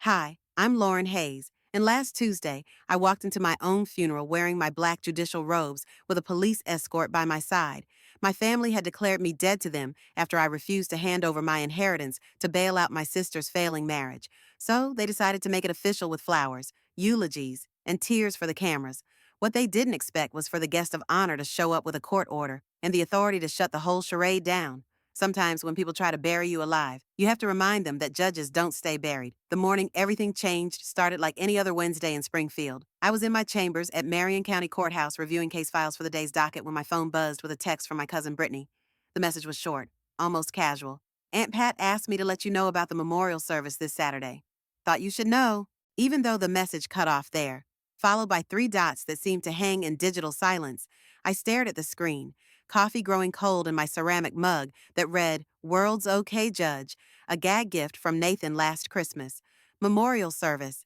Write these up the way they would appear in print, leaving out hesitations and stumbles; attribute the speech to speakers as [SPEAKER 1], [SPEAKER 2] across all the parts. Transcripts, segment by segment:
[SPEAKER 1] Hi, I'm Lauren Hayes, and last Tuesday, I walked into my own funeral wearing my black judicial robes with a police escort by my side. My family had declared me dead to them after I refused to hand over my inheritance to bail out my sister's failing marriage. So they decided to make it official with flowers, eulogies, and tears for the cameras. What they didn't expect was for the guest of honor to show up with a court order and the authority to shut the whole charade down. Sometimes when people try to bury you alive, you have to remind them that judges don't stay buried. The morning everything changed started like any other Wednesday in Springfield. I was in my chambers at Marion County Courthouse reviewing case files for the day's docket when my phone buzzed with a text from my cousin Brittany. The message was short, almost casual. Aunt Pat asked me to let you know about the memorial service this Saturday. Thought you should know. Even though the message cut off there, followed by three dots that seemed to hang in digital silence, I stared at the screen, coffee growing cold in my ceramic mug that read, World's Okay Judge, a gag gift from Nathan last Christmas. Memorial service.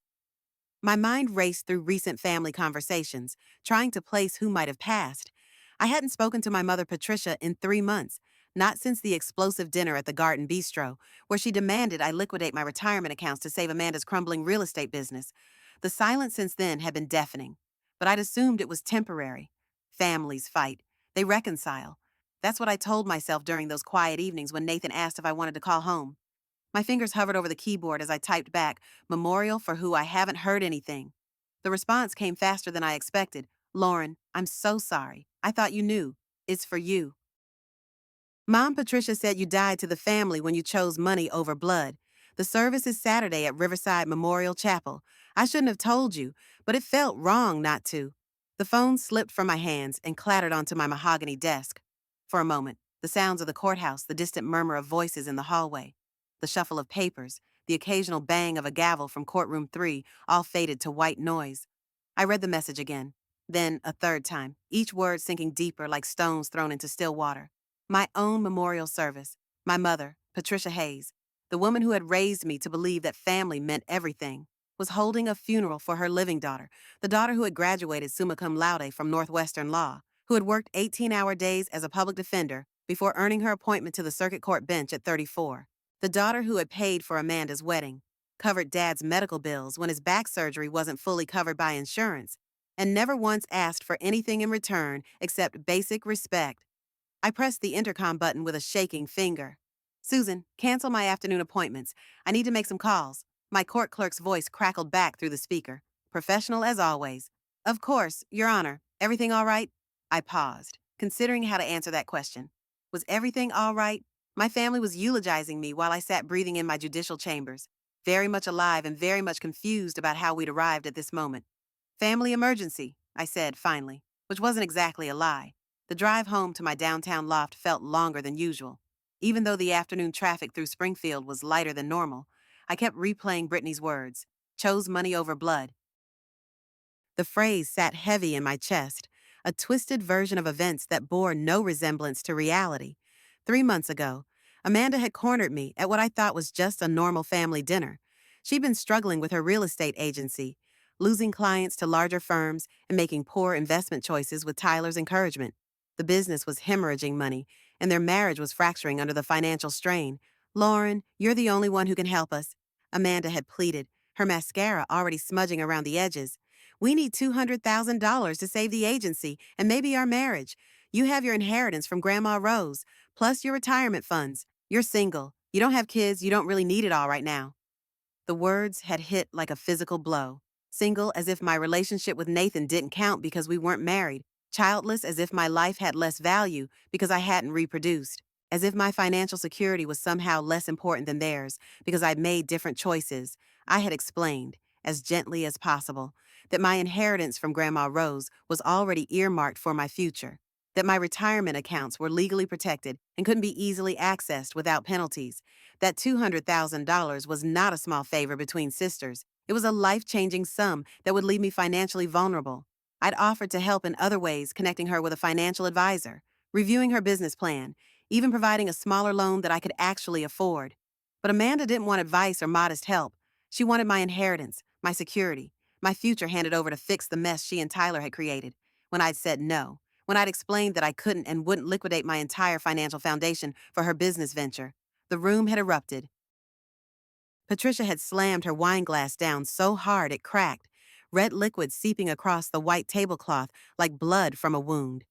[SPEAKER 1] My mind raced through recent family conversations, trying to place who might have passed. I hadn't spoken to my mother Patricia in 3 months, not since the explosive dinner at the Garden Bistro, where she demanded I liquidate my retirement accounts to save Amanda's crumbling real estate business. The silence since then had been deafening, but I'd assumed it was temporary. Families fight. They reconcile. That's what I told myself during those quiet evenings when Nathan asked if I wanted to call home. My fingers hovered over the keyboard as I typed back, Memorial for who I haven't heard anything. The response came faster than I expected. Lauren, I'm so sorry. I thought you knew. It's for you. Mom Patricia said you died to the family when you chose money over blood. The service is Saturday at Riverside Memorial Chapel. I shouldn't have told you, but it felt wrong not to. The phone slipped from my hands and clattered onto my mahogany desk. For a moment, the sounds of the courthouse, the distant murmur of voices in the hallway, the shuffle of papers, the occasional bang of a gavel from courtroom 3 all faded to white noise. I read the message again, then a third time, each word sinking deeper like stones thrown into still water. My own memorial service. My mother, Patricia Hayes, the woman who had raised me to believe that family meant everything, was holding a funeral for her living daughter, the daughter who had graduated summa cum laude from Northwestern Law, who had worked 18-hour days as a public defender before earning her appointment to the circuit court bench at 34. The daughter who had paid for Amanda's wedding, covered Dad's medical bills when his back surgery wasn't fully covered by insurance, and never once asked for anything in return except basic respect. I pressed the intercom button with a shaking finger. Susan, cancel my afternoon appointments. I need to make some calls. My court clerk's voice crackled back through the speaker. Professional as always. Of course, Your Honor. Everything all right? I paused, considering how to answer that question. Was everything all right? My family was eulogizing me while I sat breathing in my judicial chambers, very much alive and very much confused about how we'd arrived at this moment. Family emergency, I said finally, which wasn't exactly a lie. The drive home to my downtown loft felt longer than usual. Even though the afternoon traffic through Springfield was lighter than normal, I kept replaying Brittany's words, chose money over blood. The phrase sat heavy in my chest, a twisted version of events that bore no resemblance to reality. 3 months ago, Amanda had cornered me at what I thought was just a normal family dinner. She'd been struggling with her real estate agency, losing clients to larger firms and making poor investment choices with Tyler's encouragement. The business was hemorrhaging money, and their marriage was fracturing under the financial strain. Lauren, you're the only one who can help us, Amanda had pleaded, her mascara already smudging around the edges. We need $200,000 to save the agency and maybe our marriage. You have your inheritance from Grandma Rose, plus your retirement funds. You're single. You don't have kids. You don't really need it all right now. The words had hit like a physical blow. Single as if my relationship with Nathan didn't count because we weren't married. Childless as if my life had less value because I hadn't reproduced. As if my financial security was somehow less important than theirs because I'd made different choices. I had explained, as gently as possible, that my inheritance from Grandma Rose was already earmarked for my future, that my retirement accounts were legally protected and couldn't be easily accessed without penalties, that $200,000 was not a small favor between sisters. It was a life-changing sum that would leave me financially vulnerable. I'd offered to help in other ways, connecting her with a financial advisor, reviewing her business plan, even providing a smaller loan that I could actually afford. But Amanda didn't want advice or modest help. She wanted my inheritance, my security, my future handed over to fix the mess she and Tyler had created. When I'd said no, when I'd explained that I couldn't and wouldn't liquidate my entire financial foundation for her business venture, the room had erupted. Patricia had slammed her wine glass down so hard it cracked, red liquid seeping across the white tablecloth like blood from a wound.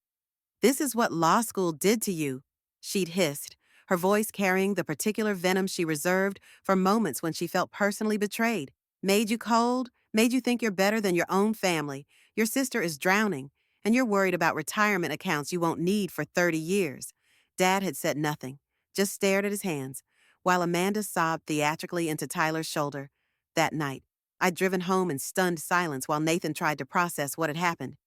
[SPEAKER 1] "This is what law school did to you," she'd hissed, her voice carrying the particular venom she reserved for moments when she felt personally betrayed. "Made you cold, made you think you're better than your own family. Your sister is drowning, and you're worried about retirement accounts you won't need for 30 years. Dad had said nothing, just stared at his hands, while Amanda sobbed theatrically into Tyler's shoulder. That night, I'd driven home in stunned silence while Nathan tried to process what had happened.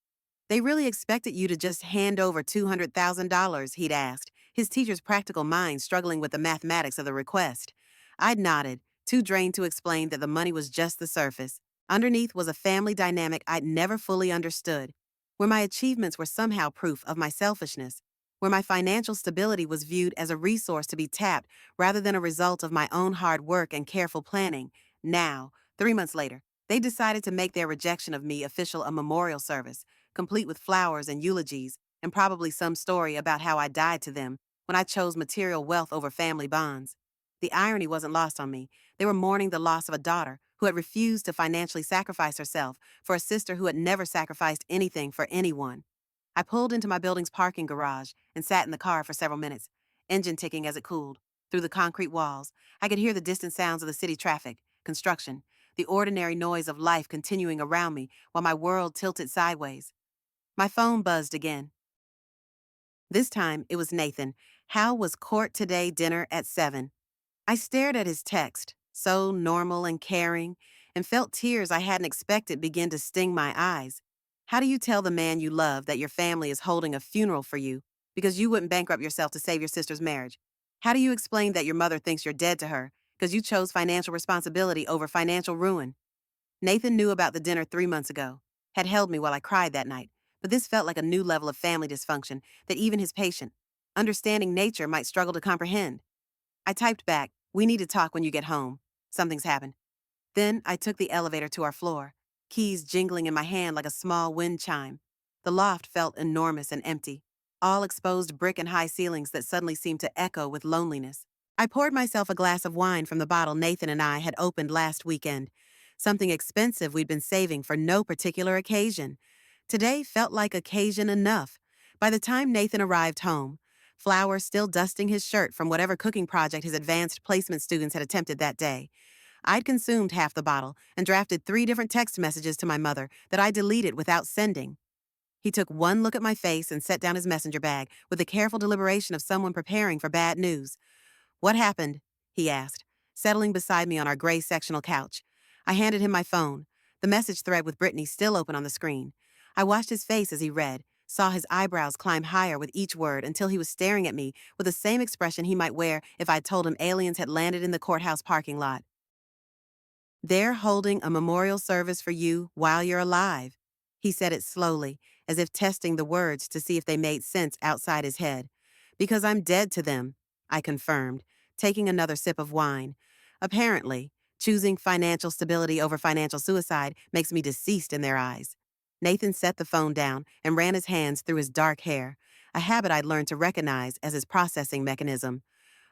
[SPEAKER 1] "They really expected you to just hand over $200,000, he'd asked, his teacher's practical mind struggling with the mathematics of the request. I'd nodded, too drained to explain that the money was just the surface. Underneath was a family dynamic I'd never fully understood, where my achievements were somehow proof of my selfishness, where my financial stability was viewed as a resource to be tapped rather than a result of my own hard work and careful planning. Now, 3 months later, they decided to make their rejection of me official a memorial service, complete with flowers and eulogies, and probably some story about how I died to them when I chose material wealth over family bonds. The irony wasn't lost on me. They were mourning the loss of a daughter who had refused to financially sacrifice herself for a sister who had never sacrificed anything for anyone. I pulled into my building's parking garage and sat in the car for several minutes, engine ticking as it cooled. Through the concrete walls, I could hear the distant sounds of the city traffic, construction, the ordinary noise of life continuing around me while my world tilted sideways. My phone buzzed again. This time, it was Nathan. "How was court today, dinner at 7?" I stared at his text, so normal and caring, and felt tears I hadn't expected begin to sting my eyes. How do you tell the man you love that your family is holding a funeral for you because you wouldn't bankrupt yourself to save your sister's marriage? How do you explain that your mother thinks you're dead to her because you chose financial responsibility over financial ruin? Nathan knew about the dinner 3 months ago, had held me while I cried that night, but this felt like a new level of family dysfunction that even his patient, understanding nature might struggle to comprehend. I typed back, "We need to talk when you get home. Something's happened." Then I took the elevator to our floor, keys jingling in my hand like a small wind chime. The loft felt enormous and empty, all exposed brick and high ceilings that suddenly seemed to echo with loneliness. I poured myself a glass of wine from the bottle Nathan and I had opened last weekend, something expensive we'd been saving for no particular occasion. Today felt like occasion enough. By the time Nathan arrived home, Flour still dusting his shirt from whatever cooking project his advanced placement students had attempted that day, I'd consumed half the bottle and drafted 3 different text messages to my mother that I deleted without sending. He took one look at my face and set down his messenger bag with the careful deliberation of someone preparing for bad news. "What happened?" he asked, settling beside me on our gray sectional couch. I handed him my phone, the message thread with Brittany still open on the screen. I watched his face as he read, saw his eyebrows climb higher with each word until he was staring at me with the same expression he might wear if I'd told him aliens had landed in the courthouse parking lot. "They're holding a memorial service for you while you're alive." He said it slowly, as if testing the words to see if they made sense outside his head. "Because I'm dead to them," I confirmed, taking another sip of wine. Apparently, choosing financial stability over financial suicide makes me deceased in their eyes. Nathan set the phone down and ran his hands through his dark hair, a habit I'd learned to recognize as his processing mechanism.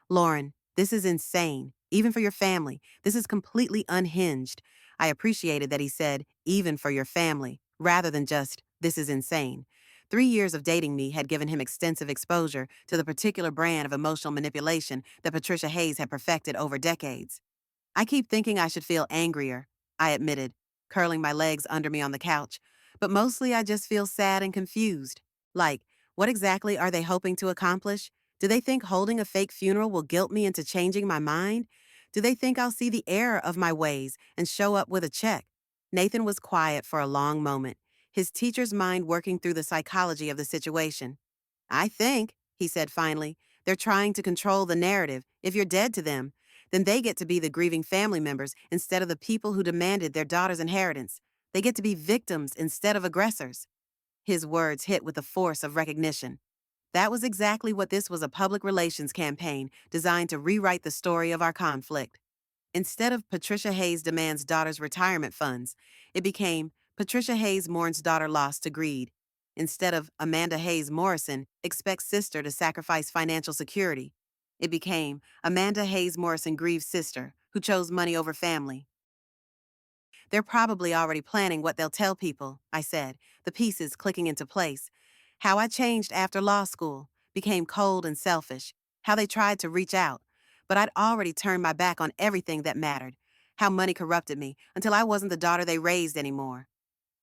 [SPEAKER 1] "Lauren, this is insane. Even for your family, this is completely unhinged." I appreciated that he said, "even for your family," rather than just, "this is insane." 3 years of dating me had given him extensive exposure to the particular brand of emotional manipulation that Patricia Hayes had perfected over decades. "I keep thinking I should feel angrier," I admitted, curling my legs under me on the couch. "But mostly I just feel sad and confused. Like, what exactly are they hoping to accomplish? Do they think holding a fake funeral will guilt me into changing my mind? Do they think I'll see the error of my ways and show up with a check?" Nathan was quiet for a long moment, his teacher's mind working through the psychology of the situation. "I think," he said finally, "they're trying to control the narrative. If you're dead to them, then they get to be the grieving family members instead of the people who demanded their daughter's inheritance. They get to be victims instead of aggressors." His words hit with the force of recognition. That was exactly what this was, a public relations campaign designed to rewrite the story of our conflict. Instead of "Patricia Hayes demands daughter's retirement funds," it became "Patricia Hayes mourns daughter lost to greed." Instead of "Amanda Hayes Morrison expects sister to sacrifice financial security," it became "Amanda Hayes Morrison grieves sister, who chose money over family. They're probably already planning what they'll tell people, I said, the pieces clicking into place. How I changed after law school, became cold and selfish, how they tried to reach out. But I'd already turned my back on everything that mattered, how money corrupted me until I wasn't the daughter they raised anymore.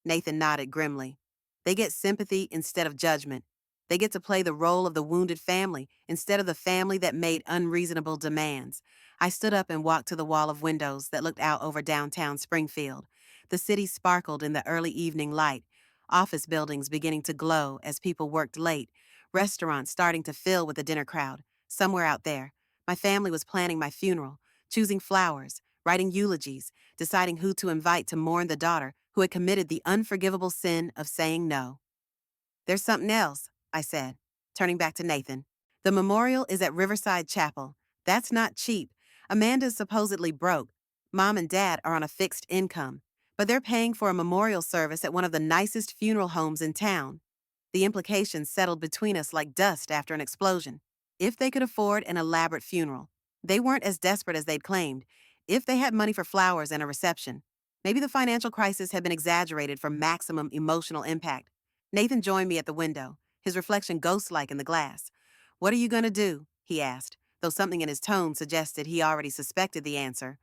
[SPEAKER 1] Nathan nodded grimly. They get sympathy instead of judgment. They get to play the role of the wounded family instead of the family that made unreasonable demands. I stood up and walked to the wall of windows that looked out over downtown Springfield. The city sparkled in the early evening light, office buildings beginning to glow as people worked late, restaurants starting to fill with the dinner crowd. Somewhere out there, my family was planning my funeral, choosing flowers, writing eulogies, deciding who to invite to mourn the daughter who had committed the unforgivable sin of saying no. There's something else, I said, turning back to Nathan. The memorial is at Riverside Chapel. That's not cheap. Amanda's supposedly broke. Mom and Dad are on a fixed income, but they're paying for a memorial service at one of the nicest funeral homes in town. The implications settled between us like dust after an explosion. If they could afford an elaborate funeral, they weren't as desperate as they'd claimed. If they had money for flowers and a reception, maybe the financial crisis had been exaggerated for maximum emotional impact. Nathan joined me at the window, his reflection ghost-like in the glass. "What are you going to do?" he asked, though something in his tone suggested he already suspected the answer.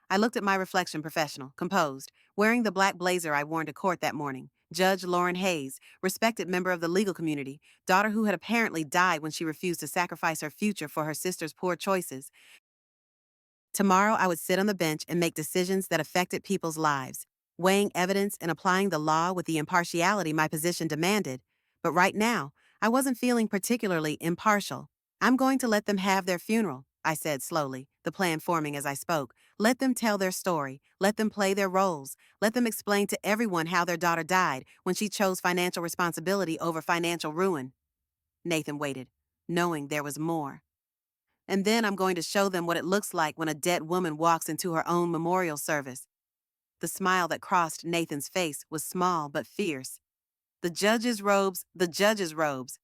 [SPEAKER 1] I looked at my reflection professional, composed, wearing the black blazer I worn to court that morning. Judge Lauren Hayes, respected member of the legal community, daughter who had apparently died when she refused to sacrifice her future for her sister's poor choices. Tomorrow I would sit on the bench and make decisions that affected people's lives, weighing evidence and applying the law with the impartiality my position demanded. But right now, I wasn't feeling particularly impartial. "I'm going to let them have their funeral," I said slowly, the plan forming as I spoke. "Let them tell their story. Let them play their roles. Let them explain to everyone how their daughter died when she chose financial responsibility over financial ruin." Nathan waited, knowing there was more. "And then I'm going to show them what it looks like when a dead woman walks into her own memorial service." The smile that crossed Nathan's face was small but fierce. The judge's robes,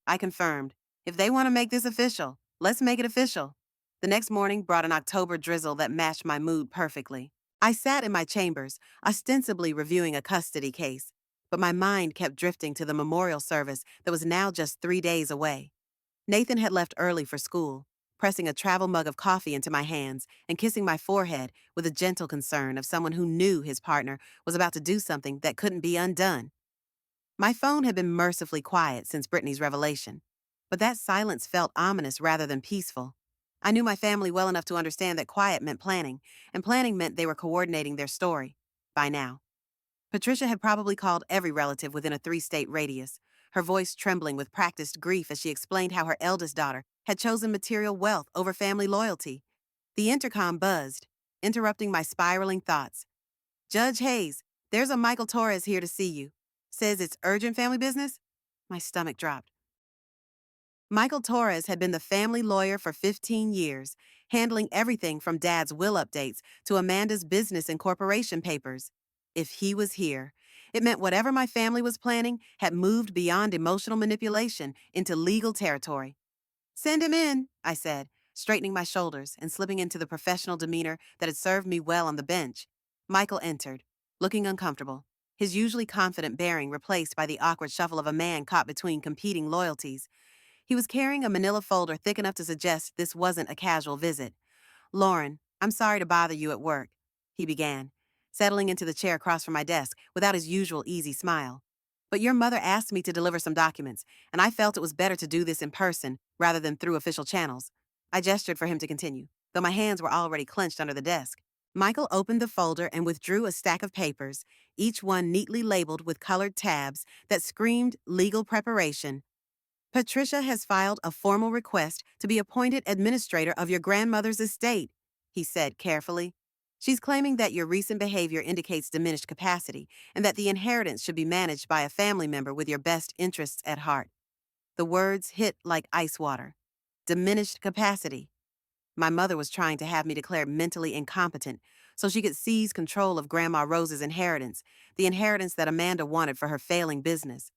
[SPEAKER 1] I confirmed. "If they want to make this official, let's make it official." The next morning brought an October drizzle that matched my mood perfectly. I sat in my chambers, ostensibly reviewing a custody case, but my mind kept drifting to the memorial service that was now just 3 days away. Nathan had left early for school, pressing a travel mug of coffee into my hands and kissing my forehead with the gentle concern of someone who knew his partner was about to do something that couldn't be undone. My phone had been mercifully quiet since Brittany's revelation, but that silence felt ominous rather than peaceful. I knew my family well enough to understand that quiet meant planning, and planning meant they were coordinating their story. By now, Patricia had probably called every relative within a 3-state radius, her voice trembling with practiced grief as she explained how her eldest daughter had chosen material wealth over family loyalty. The intercom buzzed, interrupting my spiraling thoughts. "Judge Hayes, there's a Michael Torres here to see you. Says it's urgent family business?" My stomach dropped. Michael Torres had been the family lawyer for 15 years, handling everything from Dad's will updates to Amanda's business and corporation papers. If he was here, it meant whatever my family was planning had moved beyond emotional manipulation into legal territory. "Send him in," I said, straightening my shoulders and slipping into the professional demeanor that had served me well on the bench. Michael entered, looking uncomfortable, his usually confident bearing replaced by the awkward shuffle of a man caught between competing loyalties. He was carrying a manila folder thick enough to suggest this wasn't a casual visit. "Lauren, I'm sorry to bother you at work," he began, settling into the chair across from my desk without his usual easy smile. "But your mother asked me to deliver some documents, and I felt it was better to do this in person rather than through official channels." I gestured for him to continue, though my hands were already clenched under the desk. Michael opened the folder and withdrew a stack of papers, each one neatly labeled with colored tabs that screamed legal preparation. "Patricia has filed a formal request to be appointed administrator of your grandmother's estate," he said carefully. "She's claiming that your recent behavior indicates diminished capacity and that the inheritance should be managed by a family member with your best interests at heart." The words hit like ice water. Diminished capacity. My mother was trying to have me declared mentally incompetent so she could seize control of Grandma Rose's inheritance, the inheritance that Amanda wanted for her failing business.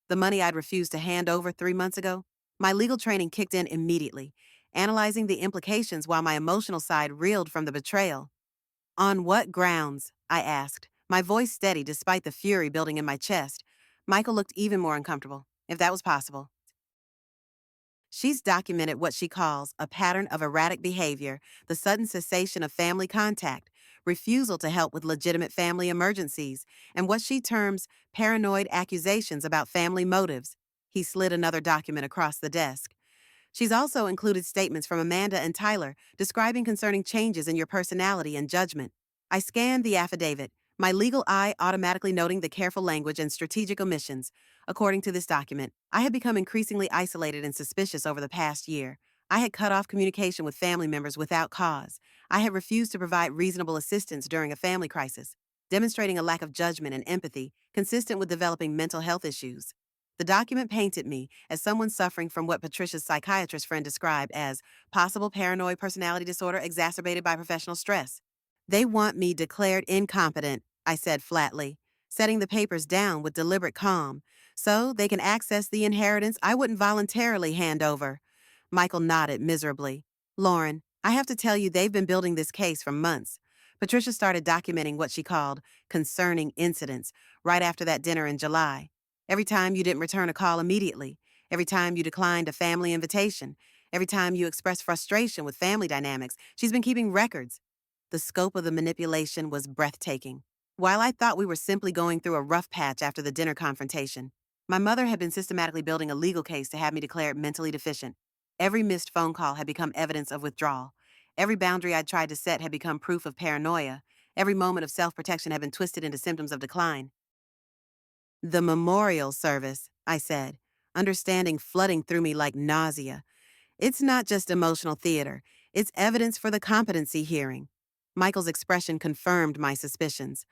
[SPEAKER 1] The money I'd refused to hand over 3 months ago? My legal training kicked in immediately, analyzing the implications while my emotional side reeled from the betrayal. On what grounds? I asked, my voice steady despite the fury building in my chest. Michael looked even more uncomfortable, if that was possible. She's documented what she calls a pattern of erratic behavior, the sudden cessation of family contact, refusal to help with legitimate family emergencies, and what she terms paranoid accusations about family motives. He slid another document across the desk. She's also included statements from Amanda and Tyler describing concerning changes in your personality and judgment. I scanned the affidavit, my legal eye automatically noting the careful language and strategic omissions. According to this document, I had become increasingly isolated and suspicious over the past year. I had cut off communication with family members without cause. I had refused to provide reasonable assistance during a family crisis, demonstrating a lack of judgment and empathy consistent with developing mental health issues. The document painted me as someone suffering from what Patricia's psychiatrist friend described as possible paranoid personality disorder exacerbated by professional stress. They want me declared incompetent, I said flatly, setting the papers down with deliberate calm, so they can access the inheritance I wouldn't voluntarily hand over. Michael nodded miserably. Lauren, I have to tell you they've been building this case for months. Patricia started documenting what she called concerning incidents right after that dinner in July. Every time you didn't return a call immediately, every time you declined a family invitation, every time you expressed frustration with family dynamics, she's been keeping records. The scope of the manipulation was breathtaking. While I thought we were simply going through a rough patch after the dinner confrontation, my mother had been systematically building a legal case to have me declared mentally deficient. Every missed phone call had become evidence of withdrawal. Every boundary I'd tried to set had become proof of paranoia. Every moment of self-protection had been twisted into symptoms of decline. The memorial service, I said, understanding flooding through me like nausea. It's not just emotional theater, it's evidence for the competency hearing. Michael's expression confirmed my suspicions.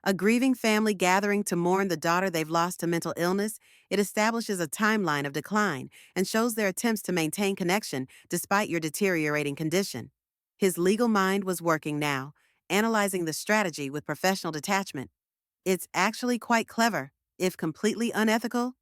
[SPEAKER 1] A grieving family gathering to mourn the daughter they've lost to mental illness, it establishes a timeline of decline and shows their attempts to maintain connection despite your deteriorating condition. His legal mind was working now, analyzing the strategy with professional detachment. It's actually quite clever, if completely unethical.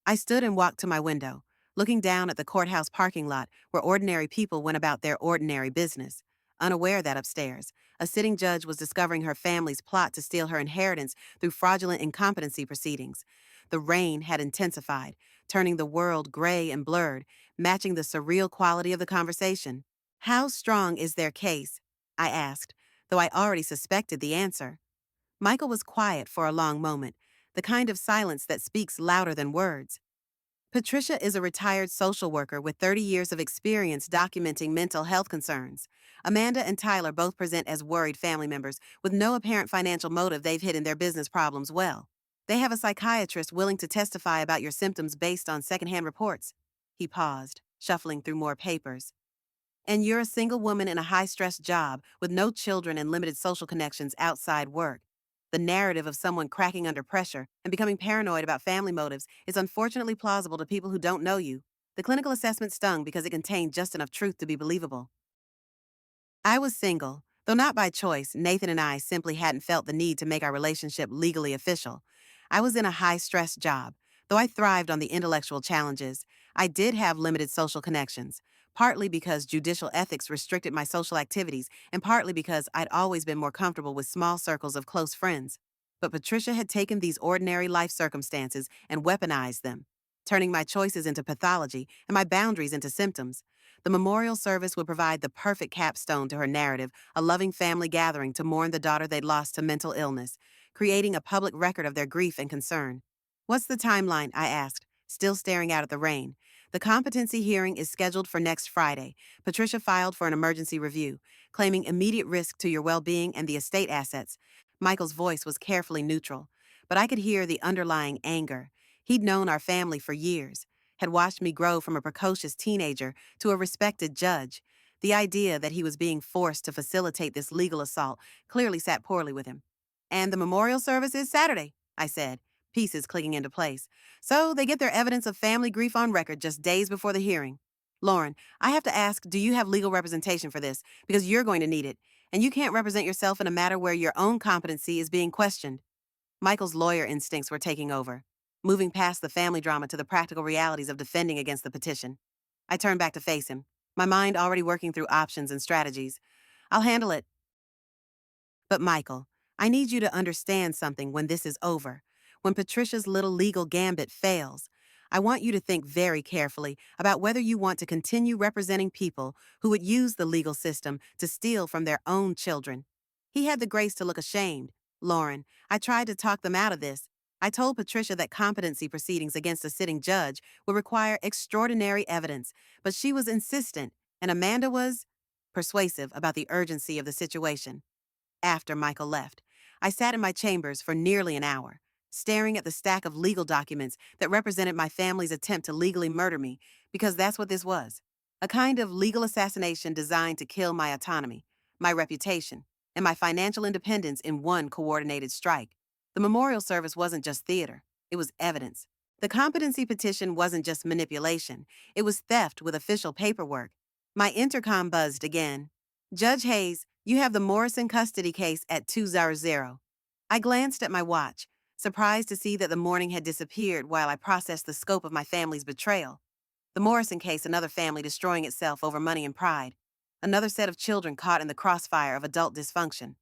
[SPEAKER 1] I stood and walked to my window, looking down at the courthouse parking lot where ordinary people went about their ordinary business, unaware that upstairs, a sitting judge was discovering her family's plot to steal her inheritance through fraudulent incompetency proceedings. The rain had intensified, turning the world gray and blurred, matching the surreal quality of the conversation. How strong is their case? I asked, though I already suspected the answer. Michael was quiet for a long moment, the kind of silence that speaks louder than words. Patricia is a retired social worker with 30 years of experience documenting mental health concerns. Amanda and Tyler both present as worried family members with no apparent financial motive they've hidden their business problems well. They have a psychiatrist willing to testify about your symptoms based on secondhand reports. He paused, shuffling through more papers. And you're a single woman in a high-stress job with no children and limited social connections outside work. The narrative of someone cracking under pressure and becoming paranoid about family motives is unfortunately plausible to people who don't know you. The clinical assessment stung because it contained just enough truth to be believable. I was single, though not by choice. Nathan and I simply hadn't felt the need to make our relationship legally official. I was in a high-stress job. Though I thrived on the intellectual challenges, I did have limited social connections, partly because judicial ethics restricted my social activities and partly because I'd always been more comfortable with small circles of close friends. But Patricia had taken these ordinary life circumstances and weaponized them, turning my choices into pathology and my boundaries into symptoms. The memorial service would provide the perfect capstone to her narrative, a loving family gathering to mourn the daughter they'd lost to mental illness, creating a public record of their grief and concern. What's the timeline? I asked, still staring out at the rain. The competency hearing is scheduled for next Friday. Patricia filed for an emergency review, claiming immediate risk to your well-being and the estate assets. Michael's voice was carefully neutral, but I could hear the underlying anger. He'd known our family for years, had watched me grow from a precocious teenager to a respected judge. The idea that he was being forced to facilitate this legal assault clearly sat poorly with him. And the memorial service is Saturday, I said, pieces clicking into place. So they get their evidence of family grief on record just days before the hearing. Lauren, I have to ask, do you have legal representation for this? Because you're going to need it, and you can't represent yourself in a matter where your own competency is being questioned. Michael's lawyer instincts were taking over, moving past the family drama to the practical realities of defending against the petition. I turned back to face him, my mind already working through options and strategies. I'll handle it. But Michael, I need you to understand something when this is over. When Patricia's little legal gambit fails, I want you to think very carefully about whether you want to continue representing people who would use the legal system to steal from their own children. He had the grace to look ashamed. Lauren, I tried to talk them out of this. I told Patricia that competency proceedings against a sitting judge would require extraordinary evidence, but she was insistent, and Amanda was persuasive about the urgency of the situation. After Michael left, I sat in my chambers for nearly an hour, staring at the stack of legal documents that represented my family's attempt to legally murder me, because that's what this was. A kind of legal assassination designed to kill my autonomy, my reputation, and my financial independence in one coordinated strike. The memorial service wasn't just theater, it was evidence. The competency petition wasn't just manipulation, it was theft with official paperwork. My intercom buzzed again. Judge Hayes, you have the Morrison custody case at 2:00. I glanced at my watch, surprised to see that the morning had disappeared while I processed the scope of my family's betrayal. The Morrison case, another family destroying itself over money and pride. Another set of children caught in the crossfire of adult dysfunction.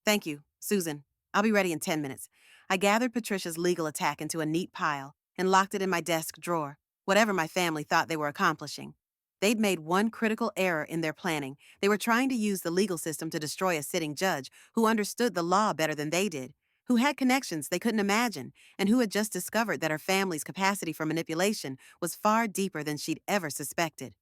[SPEAKER 1] Thank you, Susan. I'll be ready in 10 minutes. I gathered Patricia's legal attack into a neat pile and locked it in my desk drawer, whatever my family thought they were accomplishing. They'd made one critical error in their planning. They were trying to use the legal system to destroy a sitting judge who understood the law better than they did, who had connections they couldn't imagine, and who had just discovered that her family's capacity for manipulation was far deeper than she'd ever suspected.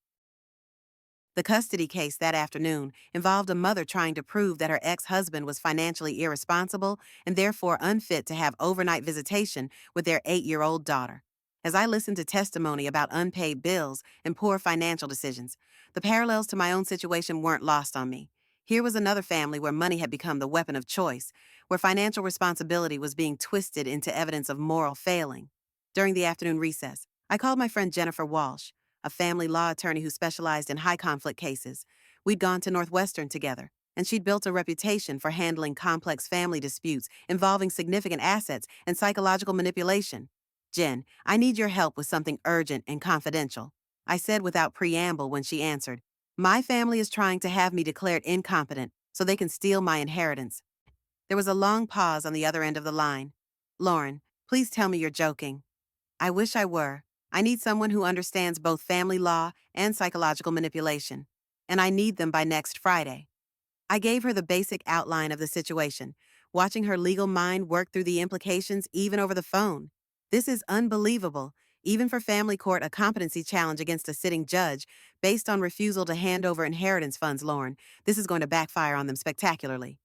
[SPEAKER 1] The custody case that afternoon involved a mother trying to prove that her ex-husband was financially irresponsible and therefore unfit to have overnight visitation with their 8-year-old daughter. As I listened to testimony about unpaid bills and poor financial decisions, the parallels to my own situation weren't lost on me. Here was another family where money had become the weapon of choice, where financial responsibility was being twisted into evidence of moral failing. During the afternoon recess, I called my friend Jennifer Walsh, a family law attorney who specialized in high-conflict cases. We'd gone to Northwestern together, and she'd built a reputation for handling complex family disputes involving significant assets and psychological manipulation. Jen, I need your help with something urgent and confidential, I said without preamble when she answered. My family is trying to have me declared incompetent so they can steal my inheritance. There was a long pause on the other end of the line. Lauren, please tell me you're joking. I wish I were. I need someone who understands both family law and psychological manipulation, and I need them by next Friday. I gave her the basic outline of the situation, watching her legal mind work through the implications even over the phone. This is unbelievable, even for family court, a competency challenge against a sitting judge based on refusal to hand over inheritance funds, Lauren. This is going to backfire on them spectacularly.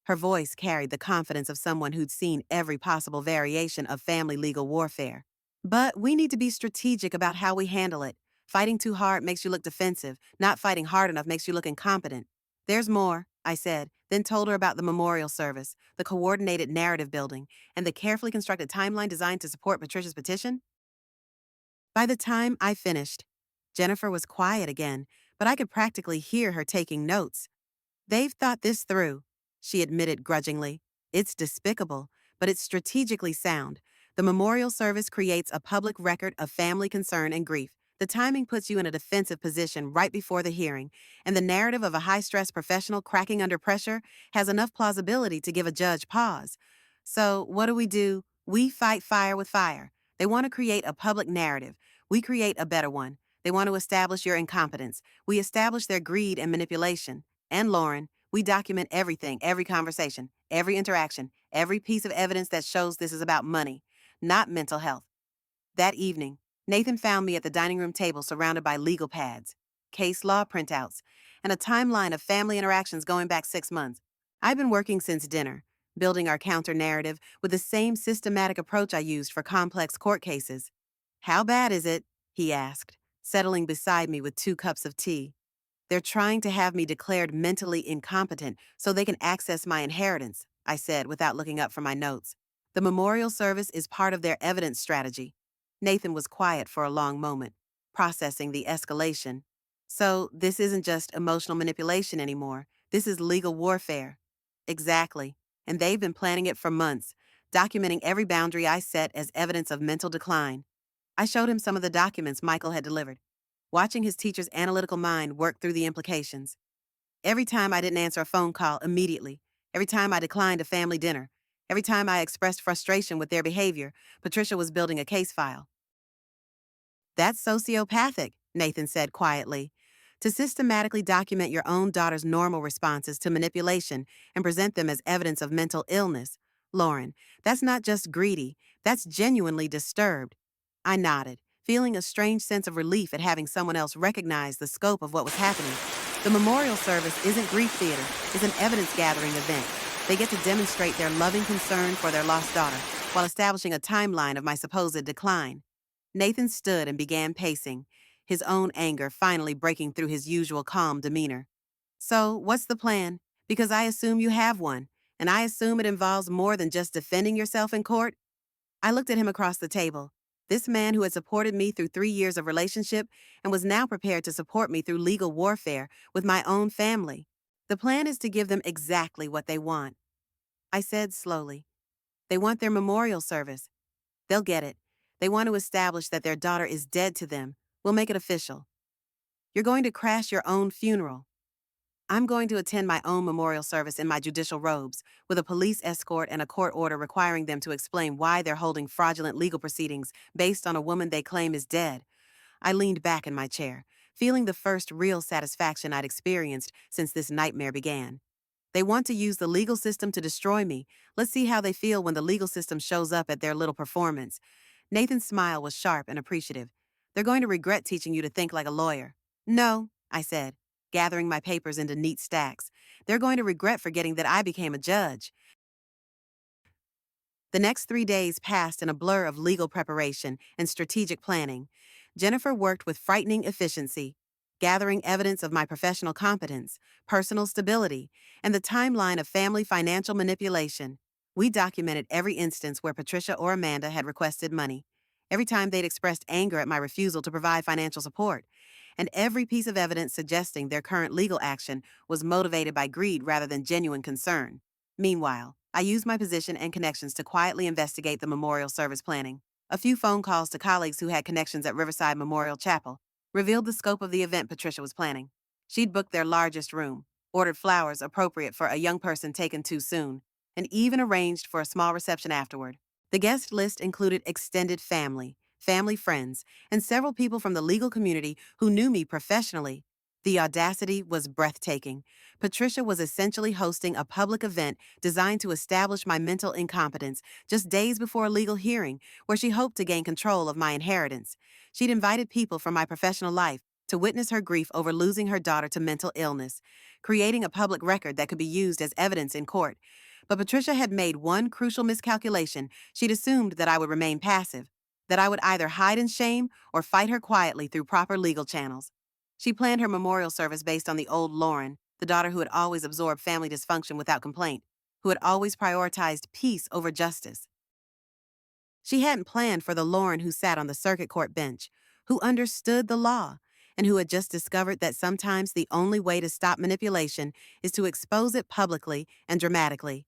[SPEAKER 1] Her voice carried the confidence of someone who'd seen every possible variation of family legal warfare. But we need to be strategic about how we handle it. Fighting too hard makes you look defensive. Not fighting hard enough makes you look incompetent. There's more, I said, then told her about the memorial service, the coordinated narrative building, and the carefully constructed timeline designed to support Patricia's petition. By the time I finished, Jennifer was quiet again, but I could practically hear her taking notes. They've thought this through, she admitted grudgingly. It's despicable, but it's strategically sound. The memorial service creates a public record of family concern and grief. The timing puts you in a defensive position right before the hearing, and the narrative of a high-stress professional cracking under pressure has enough plausibility to give a judge pause. So, what do? We fight fire with fire. They want to create a public narrative. We create a better one. They want to establish your incompetence. We establish their greed and manipulation. And Lauren, we document everything, every conversation, every interaction, every piece of evidence that shows this is about money, not mental health. That evening, Nathan found me at the dining room table surrounded by legal pads, case law printouts, and a timeline of family interactions going back 6 months. I've been working since dinner, building our counter-narrative with the same systematic approach I used for complex court cases. How bad is it? He asked, settling beside me with 2 cups of tea. They're trying to have me declared mentally incompetent so they can access my inheritance, I said without looking up from my notes. The memorial service is part of their evidence strategy. Nathan was quiet for a long moment, processing the escalation. So, this isn't just emotional manipulation anymore. This is legal warfare. Exactly. And they've been planning it for months, documenting every boundary I set as evidence of mental decline. I showed him some of the documents Michael had delivered, watching his teacher's analytical mind work through the implications. Every time I didn't answer a phone call immediately, Every time I declined a family dinner, every time I expressed frustration with their behavior, Patricia was building a case file. That's sociopathic, Nathan said quietly. To systematically document your own daughter's normal responses to manipulation and present them as evidence of mental illness, Lauren, that's not just greedy, that's genuinely disturbed. I nodded, feeling a strange sense of relief at having someone else recognize the scope of what was happening. The memorial service isn't grief theater, it's an evidence gathering event. They get to demonstrate their loving concern for their lost daughter while establishing a timeline of my supposed decline. Nathan stood and began pacing, his own anger finally breaking through his usual calm demeanor. So, what's the plan? Because I assume you have one, and I assume it involves more than just defending yourself in court. I looked at him across the table. This man who had supported me through 3 years of relationship and was now prepared to support me through legal warfare with my own family. The plan is to give them exactly what they want. I said slowly. They want their memorial service. They'll get it. They want to establish that their daughter is dead to them. We'll make it official. You're going to crash your own funeral. I'm going to attend my own memorial service in my judicial robes, with a police escort and a court order requiring them to explain why they're holding fraudulent legal proceedings based on a woman they claim is dead. I leaned back in my chair, feeling the first real satisfaction I'd experienced since this nightmare began. They want to use the legal system to destroy me. Let's see how they feel when the legal system shows up at their little performance. Nathan's smile was sharp and appreciative. They're going to regret teaching you to think like a lawyer. No, I said, gathering my papers into neat stacks. They're going to regret forgetting that I became a judge. The next 3 days passed in a blur of legal preparation and strategic planning. Jennifer worked with frightening efficiency, gathering evidence of my professional competence, personal stability, and the timeline of family financial manipulation. We documented every instance where Patricia or Amanda had requested money, every time they'd expressed anger at my refusal to provide financial support, and every piece of evidence suggesting their current legal action was motivated by greed rather than genuine concern. Meanwhile, I used my position and connections to quietly investigate the memorial service planning. A few phone calls to colleagues who had connections at Riverside Memorial Chapel revealed the scope of the event Patricia was planning. She'd booked their largest room, ordered flowers appropriate for a young person taken too soon, and even arranged for a small reception afterward. The guest list included extended family, family friends, and several people from the legal community who knew me professionally. The audacity was breathtaking. Patricia was essentially hosting a public event designed to establish my mental incompetence just days before a legal hearing where she hoped to gain control of my inheritance. She'd invited people from my professional life to witness her grief over losing her daughter to mental illness, creating a public record that could be used as evidence in court. But Patricia had made one crucial miscalculation. She'd assumed that I would remain passive, that I would either hide in shame or fight her quietly through proper legal channels. She planned her memorial service based on the old Lauren, the daughter who had always absorbed family dysfunction without complaint, who had always prioritized peace over justice. She hadn't planned for the Lauren who sat on the circuit court bench, who understood the law, and who had just discovered that sometimes the only way to stop manipulation is to expose it publicly and dramatically.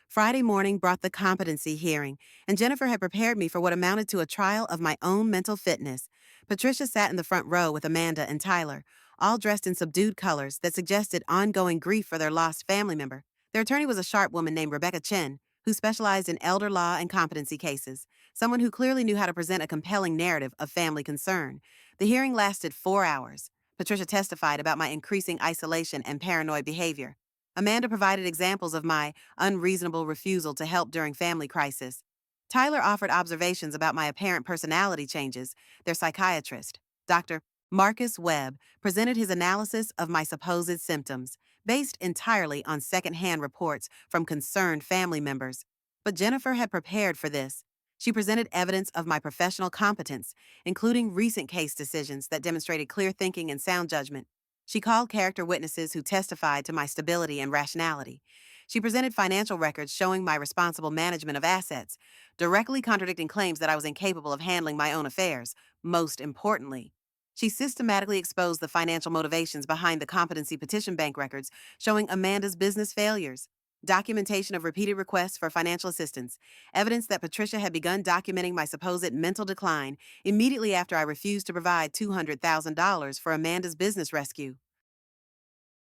[SPEAKER 1] Friday morning brought the competency hearing, and Jennifer had prepared me for what amounted to a trial of my own mental fitness. Patricia sat in the front row with Amanda and Tyler, all dressed in subdued colors that suggested ongoing grief for their lost family member. Their attorney was a sharp woman named Rebecca Chen, who specialized in elder law and competency cases, someone who clearly knew how to present a compelling narrative of family concern. The hearing lasted 4 hours. Patricia testified about my increasing isolation and paranoid behavior. Amanda provided examples of my unreasonable refusal to help during family crisis. Tyler offered observations about my apparent personality changes. Their psychiatrist, Dr. Marcus Webb, presented his analysis of my supposed symptoms, based entirely on secondhand reports from concerned family members. But Jennifer had prepared for this. She presented evidence of my professional competence, including recent case decisions that demonstrated clear thinking and sound judgment. She called character witnesses who testified to my stability and rationality. She presented financial records showing my responsible management of assets, directly contradicting claims that I was incapable of handling my own affairs. Most importantly, she systematically exposed the financial motivations behind the competency petition bank records showing Amanda's business failures, documentation of repeated requests for financial assistance, evidence that Patricia had begun documenting my supposed mental decline immediately after I refused to provide $200,000 for Amanda's business rescue.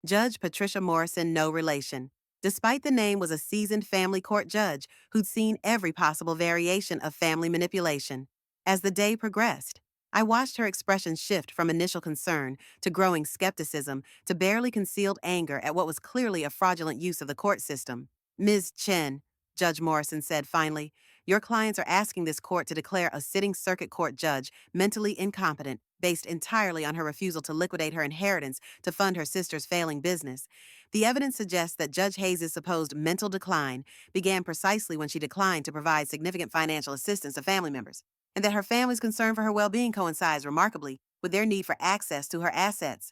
[SPEAKER 1] Judge Patricia Morrison, no relation. Despite the name was a seasoned family court judge who'd seen every possible variation of family manipulation. As the day progressed, I watched her expression shift from initial concern to growing skepticism to barely concealed anger at what was clearly a fraudulent use of the court system. Ms. Chen, Judge Morrison said finally, your clients are asking this court to declare a sitting circuit court judge mentally incompetent based entirely on her refusal to liquidate her inheritance to fund her sister's failing business. The evidence suggests that Judge Hayes' supposed mental decline began precisely when she declined to provide significant financial assistance to family members, and that her family's concern for her well-being coincides remarkably with their need for access to her assets.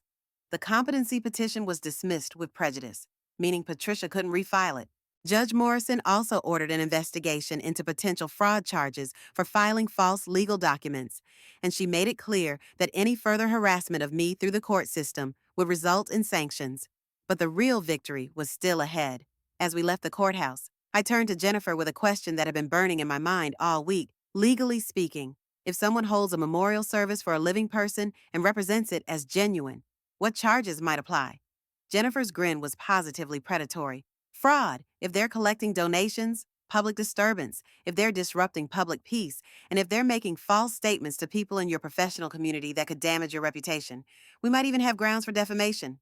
[SPEAKER 1] The competency petition was dismissed with prejudice, meaning Patricia couldn't refile it. Judge Morrison also ordered an investigation into potential fraud charges for filing false legal documents, and she made it clear that any further harassment of me through the court system would result in sanctions. But the real victory was still ahead. As we left the courthouse, I turned to Jennifer with a question that had been burning in my mind all week. Legally speaking, if someone holds a memorial service for a living person and represents it as genuine, what charges might apply? Jennifer's grin was positively predatory. Fraud, if they're collecting donations; public disturbance, if they're disrupting public peace; and if they're making false statements to people in your professional community that could damage your reputation. We might even have grounds for defamation.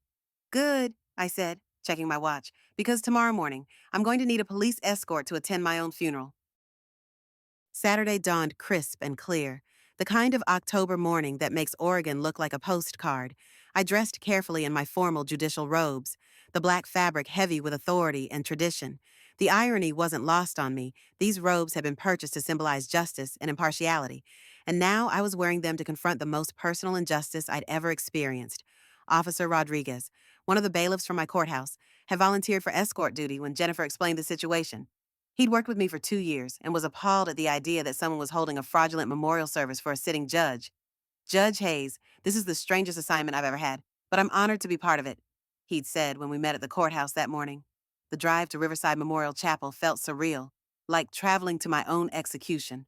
[SPEAKER 1] Good, I said, checking my watch, because tomorrow morning I'm going to need a police escort to attend my own funeral. Saturday dawned crisp and clear, the kind of October morning that makes Oregon look like a postcard. I dressed carefully in my formal judicial robes, the black fabric heavy with authority and tradition. The irony wasn't lost on me. These robes had been purchased to symbolize justice and impartiality, and now I was wearing them to confront the most personal injustice I'd ever experienced. Officer Rodriguez, one of the bailiffs from my courthouse, had volunteered for escort duty when Jennifer explained the situation. He'd worked with me for 2 years and was appalled at the idea that someone was holding a fraudulent memorial service for a sitting judge. Judge Hayes, this is the strangest assignment I've ever had, but I'm honored to be part of it, he'd said when we met at the courthouse that morning. The drive to Riverside Memorial Chapel felt surreal, like traveling to my own execution.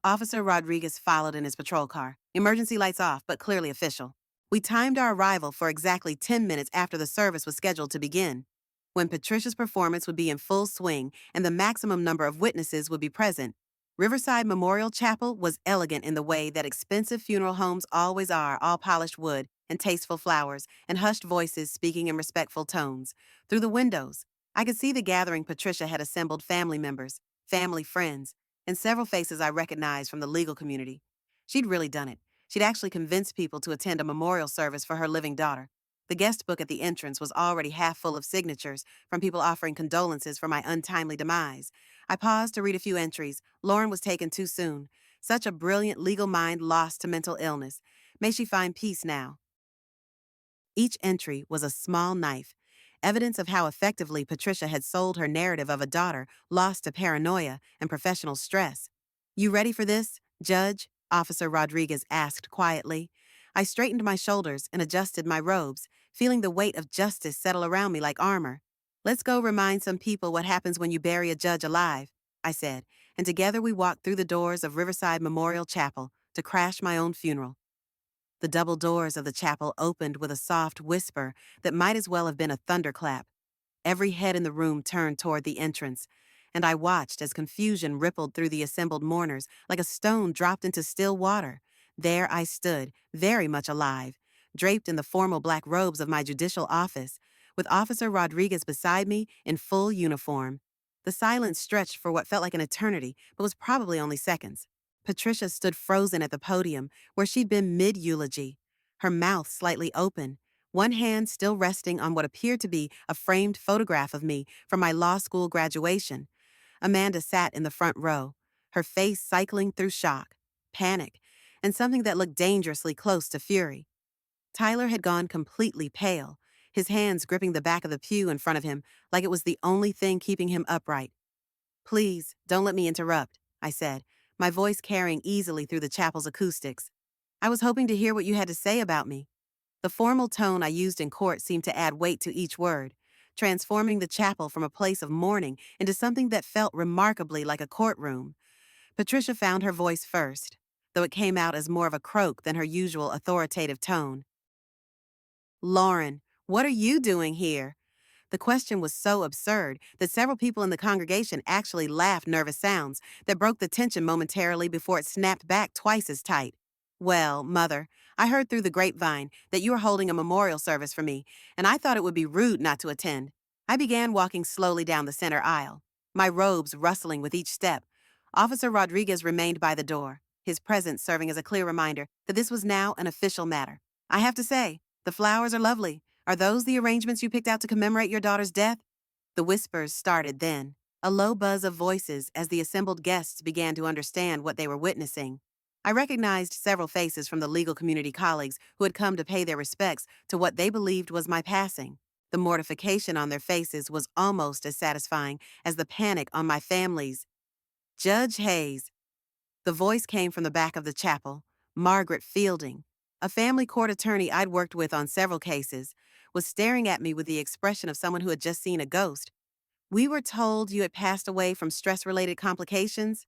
[SPEAKER 1] Officer Rodriguez followed in his patrol car, emergency lights off, but clearly official. We timed our arrival for exactly 10 minutes after the service was scheduled to begin, when Patricia's performance would be in full swing and the maximum number of witnesses would be present. Riverside Memorial Chapel was elegant in the way that expensive funeral homes always are, all polished wood and tasteful flowers and hushed voices speaking in respectful tones. Through the windows, I could see the gathering Patricia had assembled: family members, family friends, and several faces I recognized from the legal community. She'd really done it. She'd actually convinced people to attend a memorial service for her living daughter. The guest book at the entrance was already half full of signatures from people offering condolences for my untimely demise. I paused to read a few entries. Lauren was taken too soon. Such a brilliant legal mind lost to mental illness. May she find peace now. Each entry was a small knife, evidence of how effectively Patricia had sold her narrative of a daughter lost to paranoia and professional stress. You ready for this, Judge? Officer Rodriguez asked quietly. I straightened my shoulders and adjusted my robes, feeling the weight of justice settle around me like armor. Let's go remind some people what happens when you bury a judge alive, I said, and together we walked through the doors of Riverside Memorial Chapel to crash my own funeral. The double doors of the chapel opened with a soft whisper that might as well have been a thunderclap. Every head in the room turned toward the entrance, and I watched as confusion rippled through the assembled mourners like a stone dropped into still water. There I stood, very much alive, draped in the formal black robes of my judicial office, with Officer Rodriguez beside me in full uniform. The silence stretched for what felt like an eternity, but was probably only seconds. Patricia stood frozen at the podium, where she'd been mid-eulogy, her mouth slightly open, one hand still resting on what appeared to be a framed photograph of me from my law school graduation. Amanda sat in the front row, her face cycling through shock, panic, and something that looked dangerously close to fury. Tyler had gone completely pale, his hands gripping the back of the pew in front of him like it was the only thing keeping him upright. Please, don't let me interrupt, I said, my voice carrying easily through the chapel's acoustics. I was hoping to hear what you had to say about me. The formal tone I used in court seemed to add weight to each word, transforming the chapel from a place of mourning into something that felt remarkably like a courtroom. Patricia found her voice first, though it came out as more of a croak than her usual authoritative tone. Lauren, what are you doing here? The question was so absurd that several people in the congregation actually laughed nervous sounds that broke the tension momentarily before it snapped back twice as tight. Well, Mother, I heard through the grapevine that you were holding a memorial service for me, and I thought it would be rude not to attend. I began walking slowly down the center aisle, my robes rustling with each step. Officer Rodriguez remained by the door, his presence serving as a clear reminder that this was now an official matter. I have to say, the flowers are lovely. Are those the arrangements you picked out to commemorate your daughter's death? The whispers started then, a low buzz of voices as the assembled guests began to understand what they were witnessing. I recognized several faces from the legal community colleagues who had come to pay their respects to what they believed was my passing. The mortification on their faces was almost as satisfying as the panic on my family's. Judge Hayes. The voice came from the back of the chapel. Margaret Fielding, a family court attorney I'd worked with on several cases, was staring at me with the expression of someone who had just seen a ghost. We were told you had passed away from stress-related complications.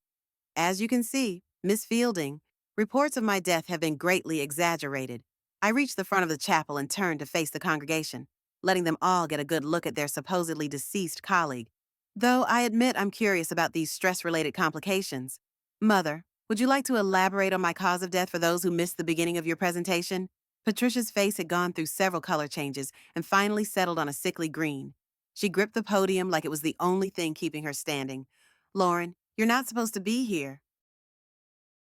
[SPEAKER 1] As you can see, Miss Fielding, reports of my death have been greatly exaggerated. I reached the front of the chapel and turned to face the congregation, letting them all get a good look at their supposedly deceased colleague. Though I admit I'm curious about these stress-related complications. Mother, would you like to elaborate on my cause of death for those who missed the beginning of your presentation? Patricia's face had gone through several color changes and finally settled on a sickly green. She gripped the podium like it was the only thing keeping her standing. Lauren, you're not supposed to be here.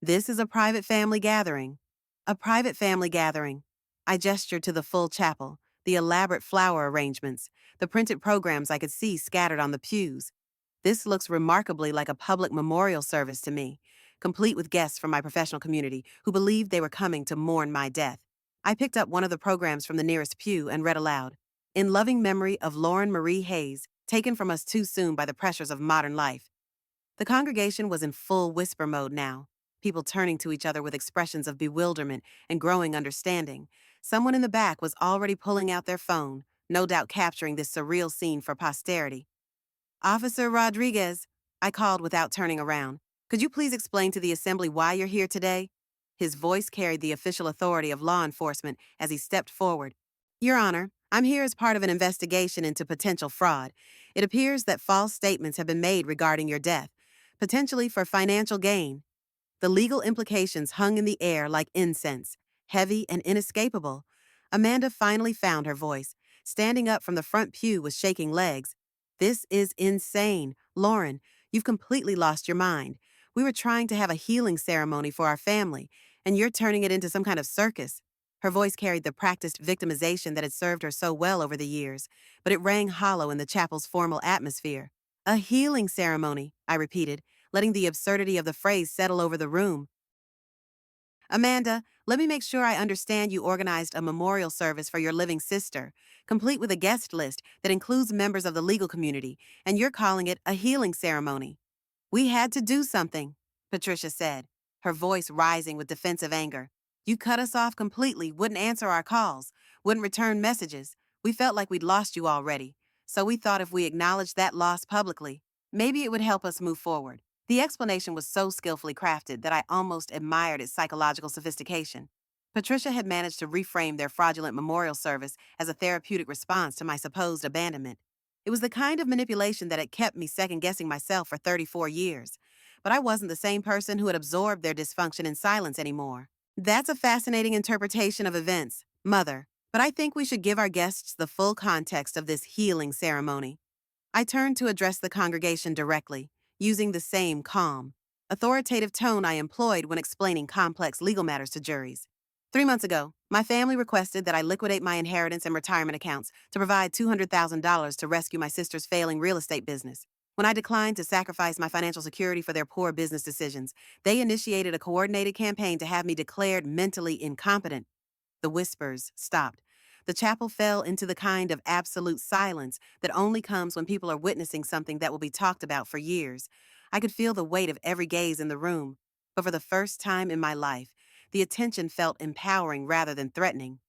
[SPEAKER 1] This is a private family gathering. A private family gathering. I gestured to the full chapel, the elaborate flower arrangements, the printed programs I could see scattered on the pews. This looks remarkably like a public memorial service to me, complete with guests from my professional community who believed they were coming to mourn my death. I picked up one of the programs from the nearest pew and read aloud. In loving memory of Lauren Marie Hayes, taken from us too soon by the pressures of modern life. The congregation was in full whisper mode now, people turning to each other with expressions of bewilderment and growing understanding. Someone in the back was already pulling out their phone, no doubt capturing this surreal scene for posterity. Officer Rodriguez, I called without turning around. Could you please explain to the assembly why you're here today? His voice carried the official authority of law enforcement as he stepped forward. Your Honor, I'm here as part of an investigation into potential fraud. It appears that false statements have been made regarding your death, potentially for financial gain. The legal implications hung in the air like incense, heavy and inescapable. Amanda finally found her voice, standing up from the front pew with shaking legs. This is insane. Lauren, you've completely lost your mind. We were trying to have a healing ceremony for our family, and you're turning it into some kind of circus. Her voice carried the practiced victimization that had served her so well over the years, but it rang hollow in the chapel's formal atmosphere. A healing ceremony, I repeated, letting the absurdity of the phrase settle over the room. Amanda, let me make sure I understand you organized a memorial service for your living sister, complete with a guest list that includes members of the legal community, and you're calling it a healing ceremony. We had to do something, Patricia said, her voice rising with defensive anger. You cut us off completely, wouldn't answer our calls, wouldn't return messages. We felt like we'd lost you already, so we thought if we acknowledged that loss publicly, maybe it would help us move forward. The explanation was so skillfully crafted that I almost admired its psychological sophistication. Patricia had managed to reframe their fraudulent memorial service as a therapeutic response to my supposed abandonment. It was the kind of manipulation that had kept me second-guessing myself for 34 years. But I wasn't the same person who had absorbed their dysfunction in silence anymore. That's a fascinating interpretation of events, Mother, but I think we should give our guests the full context of this healing ceremony. I turned to address the congregation directly, using the same calm, authoritative tone I employed when explaining complex legal matters to juries. 3 months ago, my family requested that I liquidate my inheritance and retirement accounts to provide $200,000 to rescue my sister's failing real estate business. When I declined to sacrifice my financial security for their poor business decisions, they initiated a coordinated campaign to have me declared mentally incompetent. The whispers stopped. The chapel fell into the kind of absolute silence that only comes when people are witnessing something that will be talked about for years. I could feel the weight of every gaze in the room, but for the first time in my life, the attention felt empowering rather than threatening.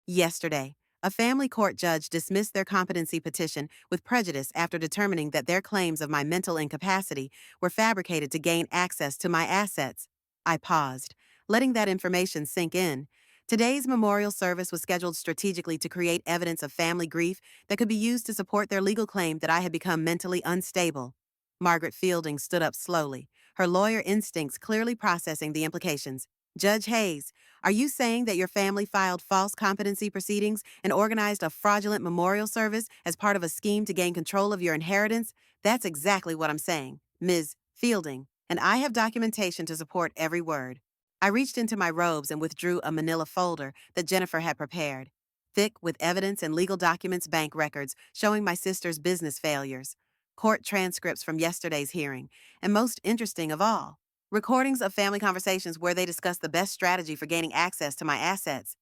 [SPEAKER 1] Yesterday, a family court judge dismissed their competency petition with prejudice after determining that their claims of my mental incapacity were fabricated to gain access to my assets. I paused, letting that information sink in. Today's memorial service was scheduled strategically to create evidence of family grief that could be used to support their legal claim that I had become mentally unstable. Margaret Fielding stood up slowly, her lawyer instincts clearly processing the implications. Judge Hayes, are you saying that your family filed false competency proceedings and organized a fraudulent memorial service as part of a scheme to gain control of your inheritance? That's exactly what I'm saying, Ms. Fielding, and I have documentation to support every word. I reached into my robes and withdrew a manila folder that Jennifer had prepared, thick with evidence and legal documents, bank records showing my sister's business failures, court transcripts from yesterday's hearing, and most interesting of all, recordings of family conversations where they discussed the best strategy for gaining access to my assets.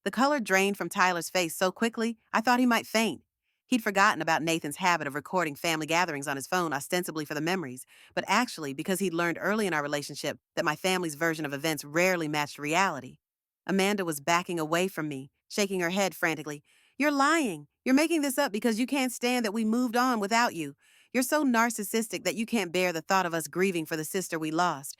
[SPEAKER 1] The color drained from Tyler's face so quickly, I thought he might faint. He'd forgotten about Nathan's habit of recording family gatherings on his phone ostensibly for the memories, but actually because he'd learned early in our relationship that my family's version of events rarely matched reality. Amanda was backing away from me, shaking her head frantically. You're lying. You're making this up because you can't stand that we moved on without you. You're so narcissistic that you can't bear the thought of us grieving for the sister we lost.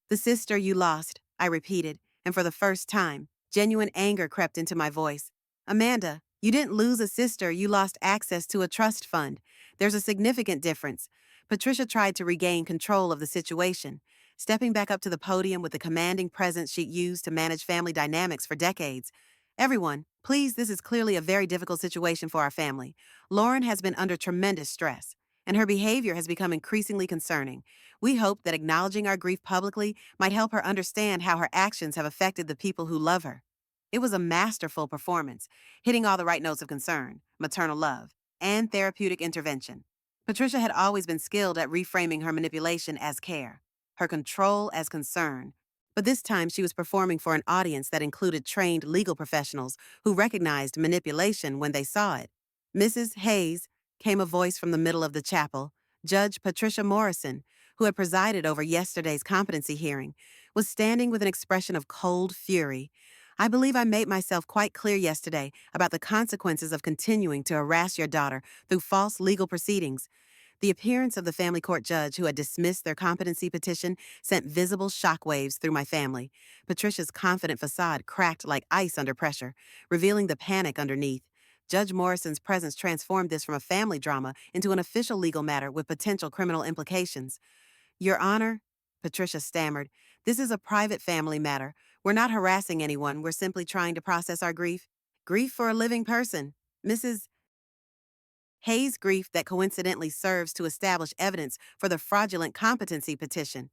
[SPEAKER 1] The sister you lost, I repeated, and for the first time, genuine anger crept into my voice. Amanda, you didn't lose a sister, you lost access to a trust fund. There's a significant difference. Patricia tried to regain control of the situation, stepping back up to the podium with the commanding presence she'd used to manage family dynamics for decades. Everyone, please, this is clearly a very difficult situation for our family. Lauren has been under tremendous stress, and her behavior has become increasingly concerning. We hope that acknowledging our grief publicly might help her understand how her actions have affected the people who love her. It was a masterful performance, hitting all the right notes of concern, maternal love, and therapeutic intervention. Patricia had always been skilled at reframing her manipulation as care, her control as concern. But this time she was performing for an audience that included trained legal professionals who recognized manipulation when they saw it. Mrs. Hayes, came a voice from the middle of the chapel. Judge Patricia Morrison, who had presided over yesterday's competency hearing, was standing with an expression of cold fury. I believe I made myself quite clear yesterday about the consequences of continuing to harass your daughter through false legal proceedings. The appearance of the family court judge who had dismissed their competency petition sent visible shockwaves through my family. Patricia's confident facade cracked like ice under pressure, revealing the panic underneath. Judge Morrison's presence transformed this from a family drama into an official legal matter with potential criminal implications. Your Honor, Patricia stammered, this is a private family matter. We're not harassing anyone. We're simply trying to process our grief. Grief for a living person. Mrs. Hayes' grief that coincidentally serves to establish evidence for the fraudulent competency petition.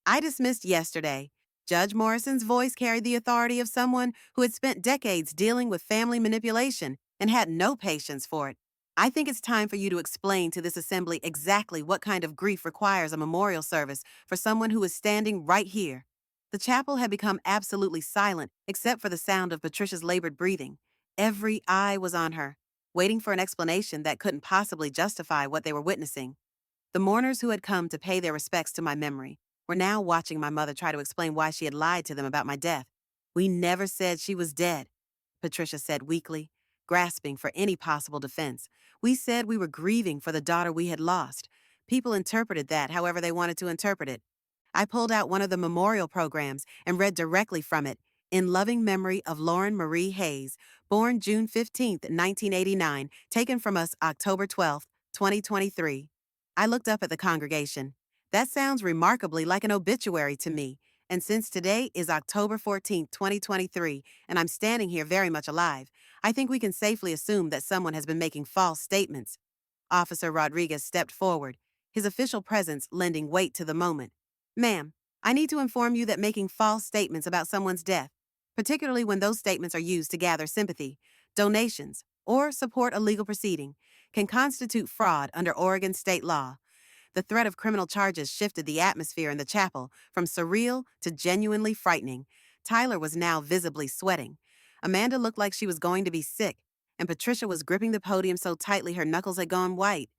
[SPEAKER 1] I dismissed yesterday. Judge Morrison's voice carried the authority of someone who had spent decades dealing with family manipulation and had no patience for it. I think it's time for you to explain to this assembly exactly what kind of grief requires a memorial service for someone who is standing right here. The chapel had become absolutely silent except for the sound of Patricia's labored breathing. Every eye was on her, waiting for an explanation that couldn't possibly justify what they were witnessing. The mourners who had come to pay their respects to my memory were now watching my mother try to explain why she had lied to them about my death. We never said she was dead, Patricia said weakly, grasping for any possible defense. We said we were grieving for the daughter we had lost. People interpreted that however they wanted to interpret it. I pulled out one of the memorial programs and read directly from it, in loving memory of Lauren Marie Hayes, born June 15th, 1989, taken from us October 12th, 2023. I looked up at the congregation. That sounds remarkably like an obituary to me, and since today is October 14th, 2023, and I'm standing here very much alive, I think we can safely assume that someone has been making false statements. Officer Rodriguez stepped forward, his official presence lending weight to the moment. Ma'am, I need to inform you that making false statements about someone's death, particularly when those statements are used to gather sympathy, donations, or support a legal proceeding, can constitute fraud under Oregon state law. The threat of criminal charges shifted the atmosphere in the chapel from surreal to genuinely frightening. Tyler was now visibly sweating. Amanda looked like she was going to be sick, and Patricia was gripping the podium so tightly her knuckles had gone white.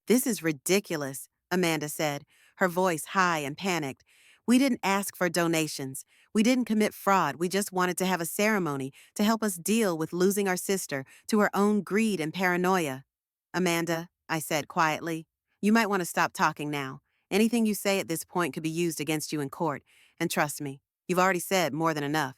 [SPEAKER 1] This is ridiculous, Amanda said, her voice high and panicked. We didn't ask for donations. We didn't commit fraud. We just wanted to have a ceremony to help us deal with losing our sister to her own greed and paranoia. Amanda, I said quietly, you might want to stop talking now. Anything you say at this point could be used against you in court, and trust me, You've already said more than enough.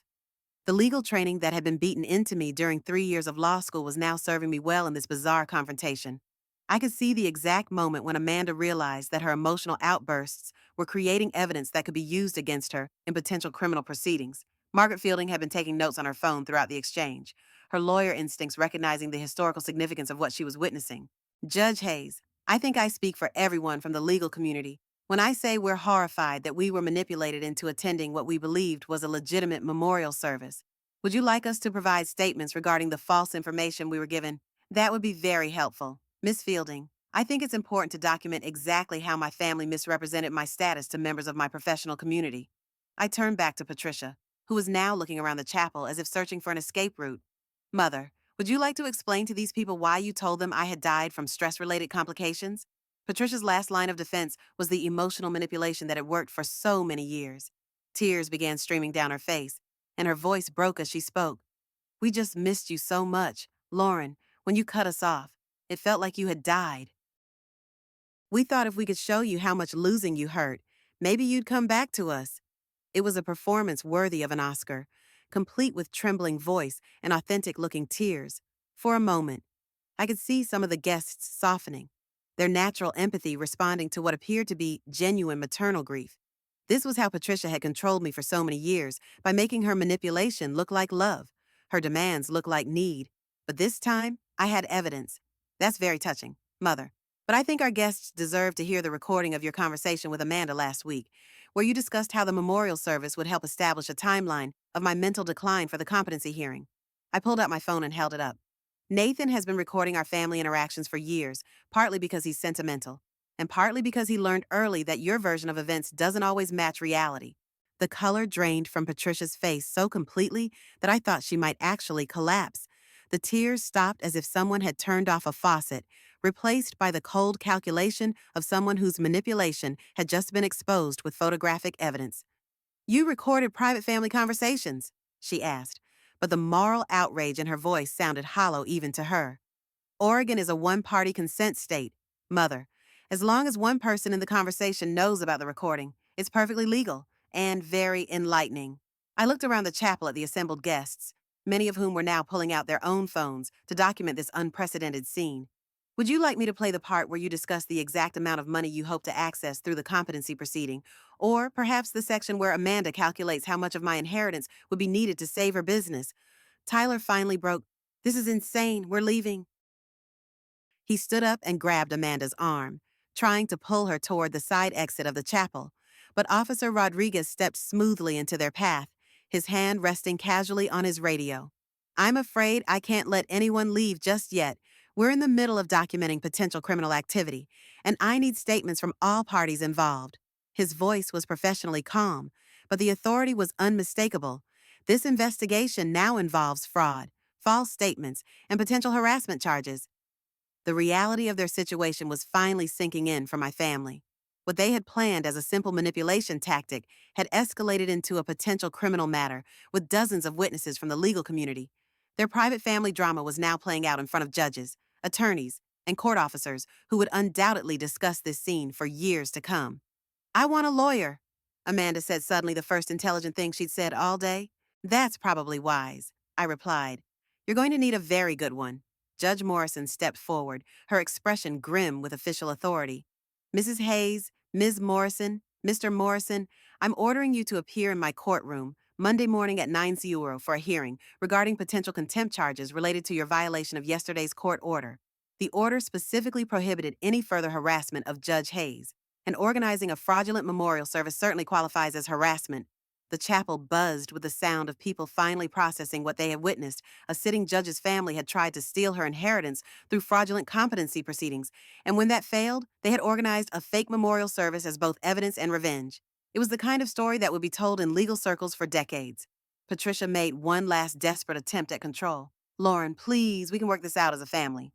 [SPEAKER 1] The legal training that had been beaten into me during 3 years of law school was now serving me well in this bizarre confrontation. I could see the exact moment when Amanda realized that her emotional outbursts were creating evidence that could be used against her in potential criminal proceedings. Margaret Fielding had been taking notes on her phone throughout the exchange, her lawyer instincts recognizing the historical significance of what she was witnessing. Judge Hayes, I think I speak for everyone from the legal community when I say we're horrified that we were manipulated into attending what we believed was a legitimate memorial service. Would you like us to provide statements regarding the false information we were given? That would be very helpful. Miss Fielding, I think it's important to document exactly how my family misrepresented my status to members of my professional community. I turned back to Patricia, who was now looking around the chapel as if searching for an escape route. Mother, would you like to explain to these people why you told them I had died from stress-related complications? Patricia's last line of defense was the emotional manipulation that had worked for so many years. Tears began streaming down her face, and her voice broke as she spoke. We just missed you so much, Lauren, when you cut us off. It felt like you had died. We thought if we could show you how much losing you hurt, maybe you'd come back to us. It was a performance worthy of an Oscar, complete with trembling voice and authentic-looking tears. For a moment, I could see some of the guests softening, their natural empathy responding to what appeared to be genuine maternal grief. This was how Patricia had controlled me for so many years, by making her manipulation look like love, her demands look like need. But this time, I had evidence. That's very touching, Mother. But I think our guests deserve to hear the recording of your conversation with Amanda last week, where you discussed how the memorial service would help establish a timeline of my mental decline for the competency hearing. I pulled out my phone and held it up. Nathan has been recording our family interactions for years, partly because he's sentimental, and partly because he learned early that your version of events doesn't always match reality. The color drained from Patricia's face so completely that I thought she might actually collapse. The tears stopped as if someone had turned off a faucet, replaced by the cold calculation of someone whose manipulation had just been exposed with photographic evidence. You recorded private family conversations, she asked, but the moral outrage in her voice sounded hollow even to her. Oregon is a one-party consent state, Mother. As long as one person in the conversation knows about the recording, it's perfectly legal and very enlightening. I looked around the chapel at the assembled guests, many of whom were now pulling out their own phones to document this unprecedented scene. Would you like me to play the part where you discuss the exact amount of money you hope to access through the competency proceeding, or perhaps the section where Amanda calculates how much of my inheritance would be needed to save her business? Tyler finally broke. This is insane. We're leaving. He stood up and grabbed Amanda's arm, trying to pull her toward the side exit of the chapel, but Officer Rodriguez stepped smoothly into their path, his hand resting casually on his radio. I'm afraid I can't let anyone leave just yet. We're in the middle of documenting potential criminal activity, and I need statements from all parties involved. His voice was professionally calm, but the authority was unmistakable. This investigation now involves fraud, false statements, and potential harassment charges. The reality of their situation was finally sinking in for my family. What they had planned as a simple manipulation tactic had escalated into a potential criminal matter with dozens of witnesses from the legal community. Their private family drama was now playing out in front of judges, attorneys, and court officers who would undoubtedly discuss this scene for years to come. I want a lawyer, Amanda said suddenly, the first intelligent thing she'd said all day. That's probably wise, I replied. You're going to need a very good one. Judge Morrison stepped forward, her expression grim with official authority. Mrs. Hayes, Ms. Morrison, Mr. Morrison, I'm ordering you to appear in my courtroom Monday morning at 9:00 for a hearing regarding potential contempt charges related to your violation of yesterday's court order. The order specifically prohibited any further harassment of Judge Hayes, and organizing a fraudulent memorial service certainly qualifies as harassment. The chapel buzzed with the sound of people finally processing what they had witnessed. A sitting judge's family had tried to steal her inheritance through fraudulent competency proceedings, and when that failed, they had organized a fake memorial service as both evidence and revenge. It was the kind of story that would be told in legal circles for decades. Patricia made one last desperate attempt at control. Lauren, please, we can work this out as a family.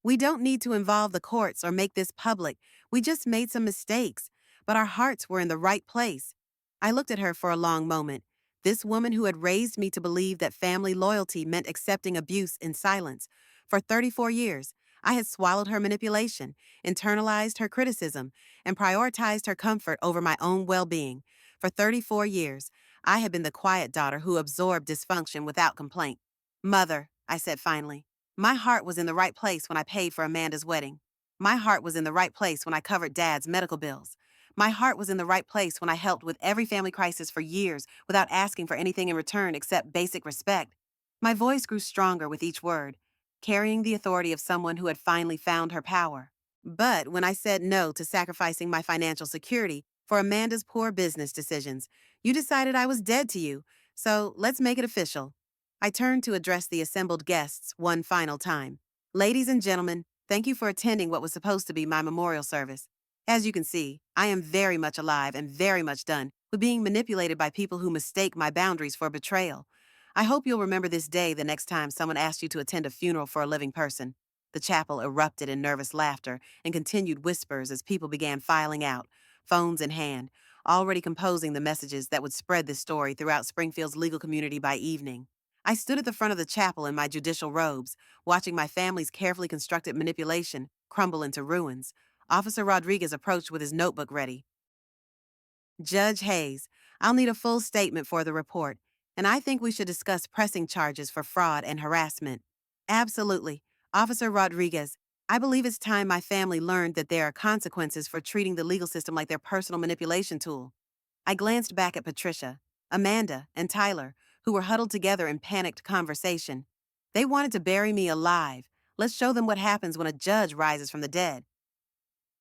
[SPEAKER 1] We don't need to involve the courts or make this public. We just made some mistakes, but our hearts were in the right place. I looked at her for a long moment. This woman who had raised me to believe that family loyalty meant accepting abuse in silence. For 34 years, I had swallowed her manipulation, internalized her criticism, and prioritized her comfort over my own well-being. For 34 years, I had been the quiet daughter who absorbed dysfunction without complaint. Mother, I said finally, my heart was in the right place when I paid for Amanda's wedding. My heart was in the right place when I covered Dad's medical bills. My heart was in the right place when I helped with every family crisis for years without asking for anything in return except basic respect. My voice grew stronger with each word, carrying the authority of someone who had finally found her power. But when I said no to sacrificing my financial security for Amanda's poor business decisions, you decided I was dead to you, so let's make it official. I turned to address the assembled guests one final time. Ladies and gentlemen, thank you for attending what was supposed to be my memorial service. As you can see, I am very much alive and very much done with being manipulated by people who mistake my boundaries for betrayal. I hope you'll remember this day the next time someone asks you to attend a funeral for a living person. The chapel erupted in nervous laughter and continued whispers as people began filing out, phones in hand, already composing the messages that would spread this story throughout Springfield's legal community by evening. I stood at the front of the chapel in my judicial robes, watching my family's carefully constructed manipulation crumble into ruins. Officer Rodriguez approached with his notebook ready. Judge Hayes, I'll need a full statement for the report, and I think we should discuss pressing charges for fraud and harassment. Absolutely. Officer Rodriguez, I believe it's time my family learned that there are consequences for treating the legal system like their personal manipulation tool. I glanced back at Patricia, Amanda, and Tyler, who were huddled together in panicked conversation. They wanted to bury me alive. Let's show them what happens when a judge rises from the dead.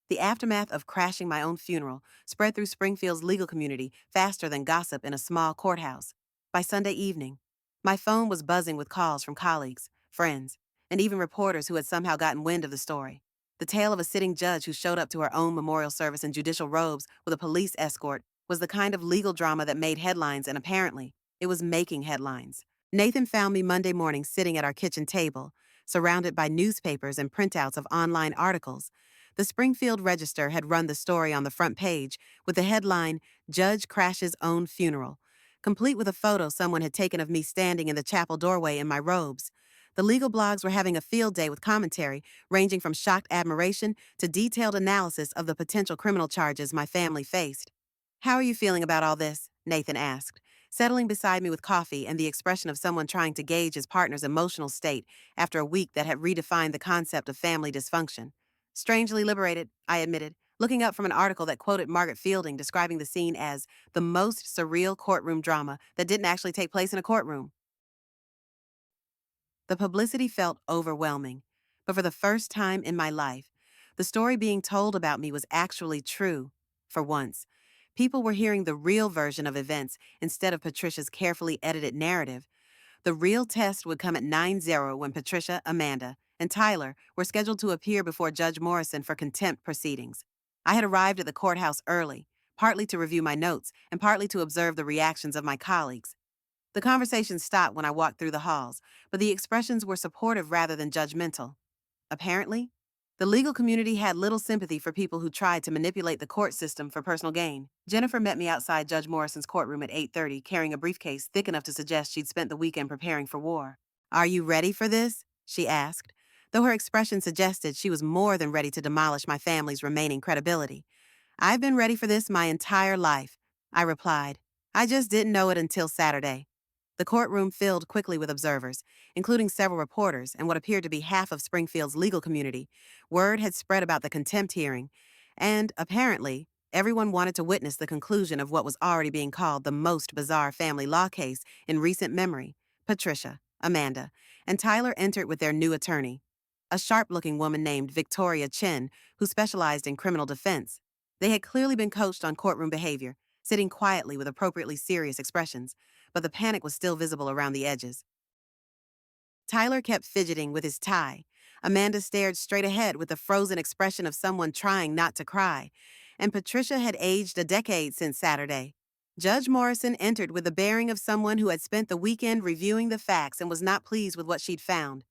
[SPEAKER 1] The aftermath of crashing my own funeral spread through Springfield's legal community faster than gossip in a small courthouse. By Sunday evening, my phone was buzzing with calls from colleagues, friends, and even reporters who had somehow gotten wind of the story. The tale of a sitting judge who showed up to her own memorial service in judicial robes with a police escort was the kind of legal drama that made headlines, and apparently, it was making headlines. Nathan found me Monday morning sitting at our kitchen table, surrounded by newspapers and printouts of online articles. The Springfield Register had run the story on the front page with the headline, Judge Crashes Own Funeral, complete with a photo someone had taken of me standing in the chapel doorway in my robes. The legal blogs were having a field day with commentary ranging from shocked admiration to detailed analysis of the potential criminal charges my family faced. How are you feeling about all this? Nathan asked, settling beside me with coffee and the expression of someone trying to gauge his partner's emotional state after a week that had redefined the concept of family dysfunction. Strangely liberated, I admitted, looking up from an article that quoted Margaret Fielding describing the scene as the most surreal courtroom drama that didn't actually take place in a courtroom. The publicity felt overwhelming, but for the first time in my life, the story being told about me was actually true, for once. People were hearing the real version of events instead of Patricia's carefully edited narrative. The real test would come at 9-0 when Patricia, Amanda, and Tyler were scheduled to appear before Judge Morrison for contempt proceedings. I had arrived at the courthouse early, partly to review my notes and partly to observe the reactions of my colleagues. The conversation stopped when I walked through the halls, but the expressions were supportive rather than judgmental. Apparently, the legal community had little sympathy for people who tried to manipulate the court system for personal gain. Jennifer met me outside Judge Morrison's courtroom at 8:30, carrying a briefcase thick enough to suggest she'd spent the weekend preparing for war. Are you ready for this? She asked, though her expression suggested she was more than ready to demolish my family's remaining credibility. I've been ready for this my entire life, I replied. I just didn't know it until Saturday. The courtroom filled quickly with observers, including several reporters and what appeared to be half of Springfield's legal community. Word had spread about the contempt hearing, and, apparently, everyone wanted to witness the conclusion of what was already being called the most bizarre family law case in recent memory. Patricia, Amanda, and Tyler entered with their new attorney, a sharp-looking woman named Victoria Chin, who specialized in criminal defense. They had clearly been coached on courtroom behavior, sitting quietly with appropriately serious expressions, but the panic was still visible around the edges. Tyler kept fidgeting with his tie. Amanda stared straight ahead with the frozen expression of someone trying not to cry. And Patricia had aged a decade since Saturday. Judge Morrison entered with the bearing of someone who had spent the weekend reviewing the facts and was not pleased with what she'd found.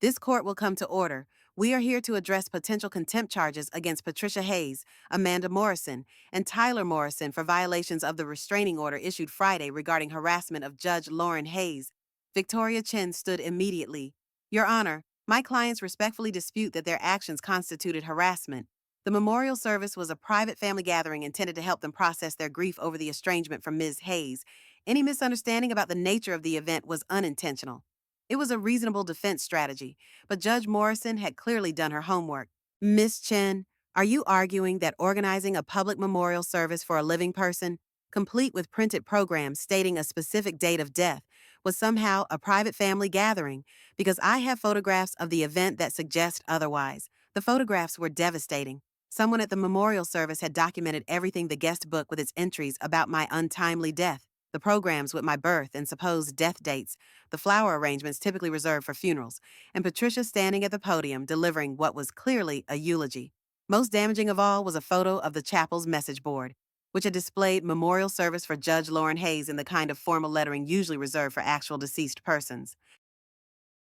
[SPEAKER 1] This court will come to order. We are here to address potential contempt charges against Patricia Hayes, Amanda Morrison, and Tyler Morrison for violations of the restraining order issued Friday regarding harassment of Judge Lauren Hayes. Victoria Chin stood immediately. Your Honor, my clients respectfully dispute that their actions constituted harassment. The memorial service was a private family gathering intended to help them process their grief over the estrangement from Ms. Hayes. Any misunderstanding about the nature of the event was unintentional. It was a reasonable defense strategy, but Judge Morrison had clearly done her homework. Miss Chen, are you arguing that organizing a public memorial service for a living person, complete with printed programs stating a specific date of death, was somehow a private family gathering? Because I have photographs of the event that suggest otherwise. The photographs were devastating. Someone at the memorial service had documented everything: the guest book with its entries about my untimely death, the programs with my birth and supposed death dates, the flower arrangements typically reserved for funerals, and Patricia standing at the podium delivering what was clearly a eulogy. Most damaging of all was a photo of the chapel's message board, which had displayed memorial service for Judge Lauren Hayes in the kind of formal lettering usually reserved for actual deceased persons.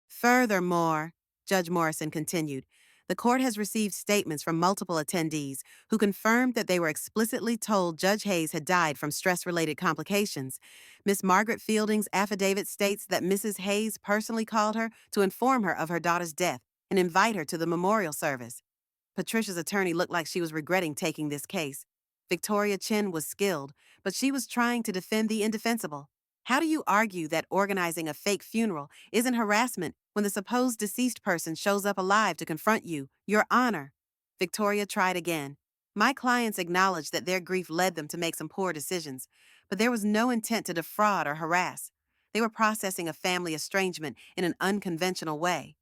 [SPEAKER 1] Furthermore, Judge Morrison continued, the court has received statements from multiple attendees who confirmed that they were explicitly told Judge Hayes had died from stress-related complications. Miss Margaret Fielding's affidavit states that Mrs. Hayes personally called her to inform her of her daughter's death and invite her to the memorial service. Patricia's attorney looked like she was regretting taking this case. Victoria Chin was skilled, but she was trying to defend the indefensible. How do you argue that organizing a fake funeral isn't harassment when the supposed deceased person shows up alive to confront you, Your Honor? Victoria tried again. My clients acknowledged that their grief led them to make some poor decisions, but there was no intent to defraud or harass. They were processing a family estrangement in an unconventional way.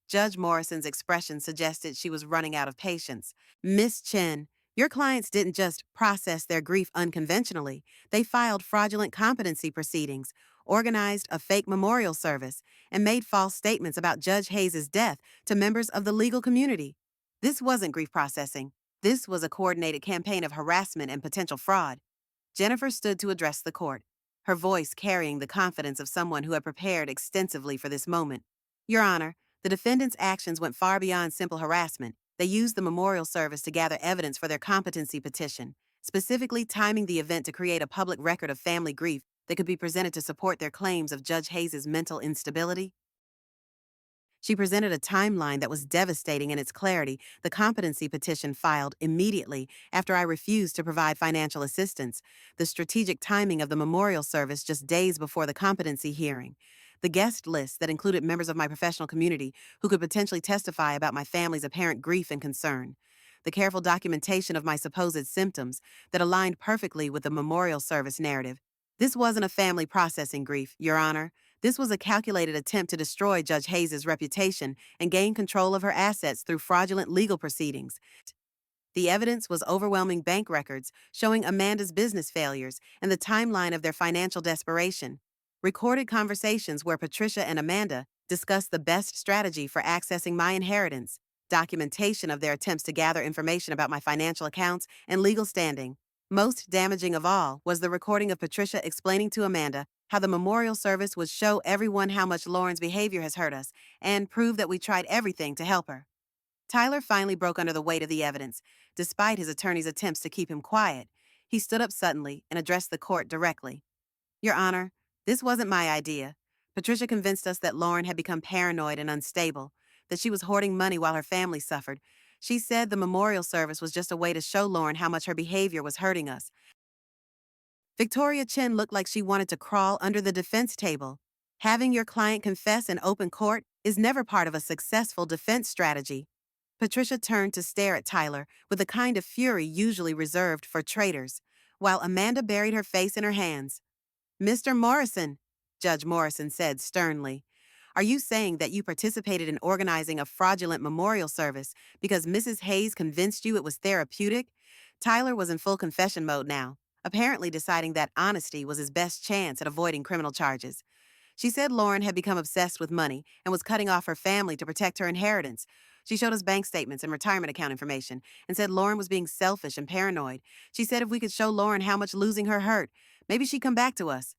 [SPEAKER 1] Judge Morrison's expression suggested she was running out of patience. Miss Chen, your clients didn't just process their grief unconventionally. They filed fraudulent competency proceedings, organized a fake memorial service, and made false statements about Judge Hayes' death to members of the legal community. This wasn't grief processing. This was a coordinated campaign of harassment and potential fraud. Jennifer stood to address the court, her voice carrying the confidence of someone who had prepared extensively for this moment. Your Honor, the defendants' actions went far beyond simple harassment. They used the memorial service to gather evidence for their competency petition, specifically timing the event to create a public record of family grief that could be presented to support their claims of Judge Hayes' mental instability. She presented a timeline that was devastating in its clarity. The competency petition filed immediately after I refused to provide financial assistance. The strategic timing of the memorial service just days before the competency hearing. The guest list that included members of my professional community who could potentially testify about my family's apparent grief and concern. The careful documentation of my supposed symptoms that aligned perfectly with the memorial service narrative. This wasn't a family processing grief, Your Honor. This was a calculated attempt to destroy Judge Hayes' reputation and gain control of her assets through fraudulent legal proceedings. The evidence was overwhelming: bank records showing Amanda's business failures and the timeline of their financial desperation. Recorded conversations where Patricia and Amanda discussed the best strategy for accessing my inheritance. Documentation of their attempts to gather information about my financial accounts and legal standing. Most damaging of all was the recording of Patricia explaining to Amanda how the memorial service would show everyone how much Lauren's behavior has hurt us and prove that we tried everything to help her. Tyler finally broke under the weight of the evidence. Despite his attorney's attempts to keep him quiet, he stood up suddenly and addressed the court directly. Your Honor, this wasn't my idea. Patricia convinced us that Lauren had become paranoid and unstable, that she was hoarding money while her family suffered. She said the memorial service was just a way to show Lauren how much her behavior was hurting us. Victoria Chin looked like she wanted to crawl under the defense table. Having your client confess in open court is never part of a successful defense strategy. Patricia turned to stare at Tyler with the kind of fury usually reserved for traitors, while Amanda buried her face in her hands. Mr. Morrison, Judge Morrison said sternly, are you saying that you participated in organizing a fraudulent memorial service because Mrs. Hayes convinced you it was therapeutic? Tyler was in full confession mode now, apparently deciding that honesty was his best chance at avoiding criminal charges. She said Lauren had become obsessed with money and was cutting off her family to protect her inheritance. She showed us bank statements and retirement account information and said Lauren was being selfish and paranoid. She said if we could show Lauren how much losing her hurt, maybe she'd come back to us.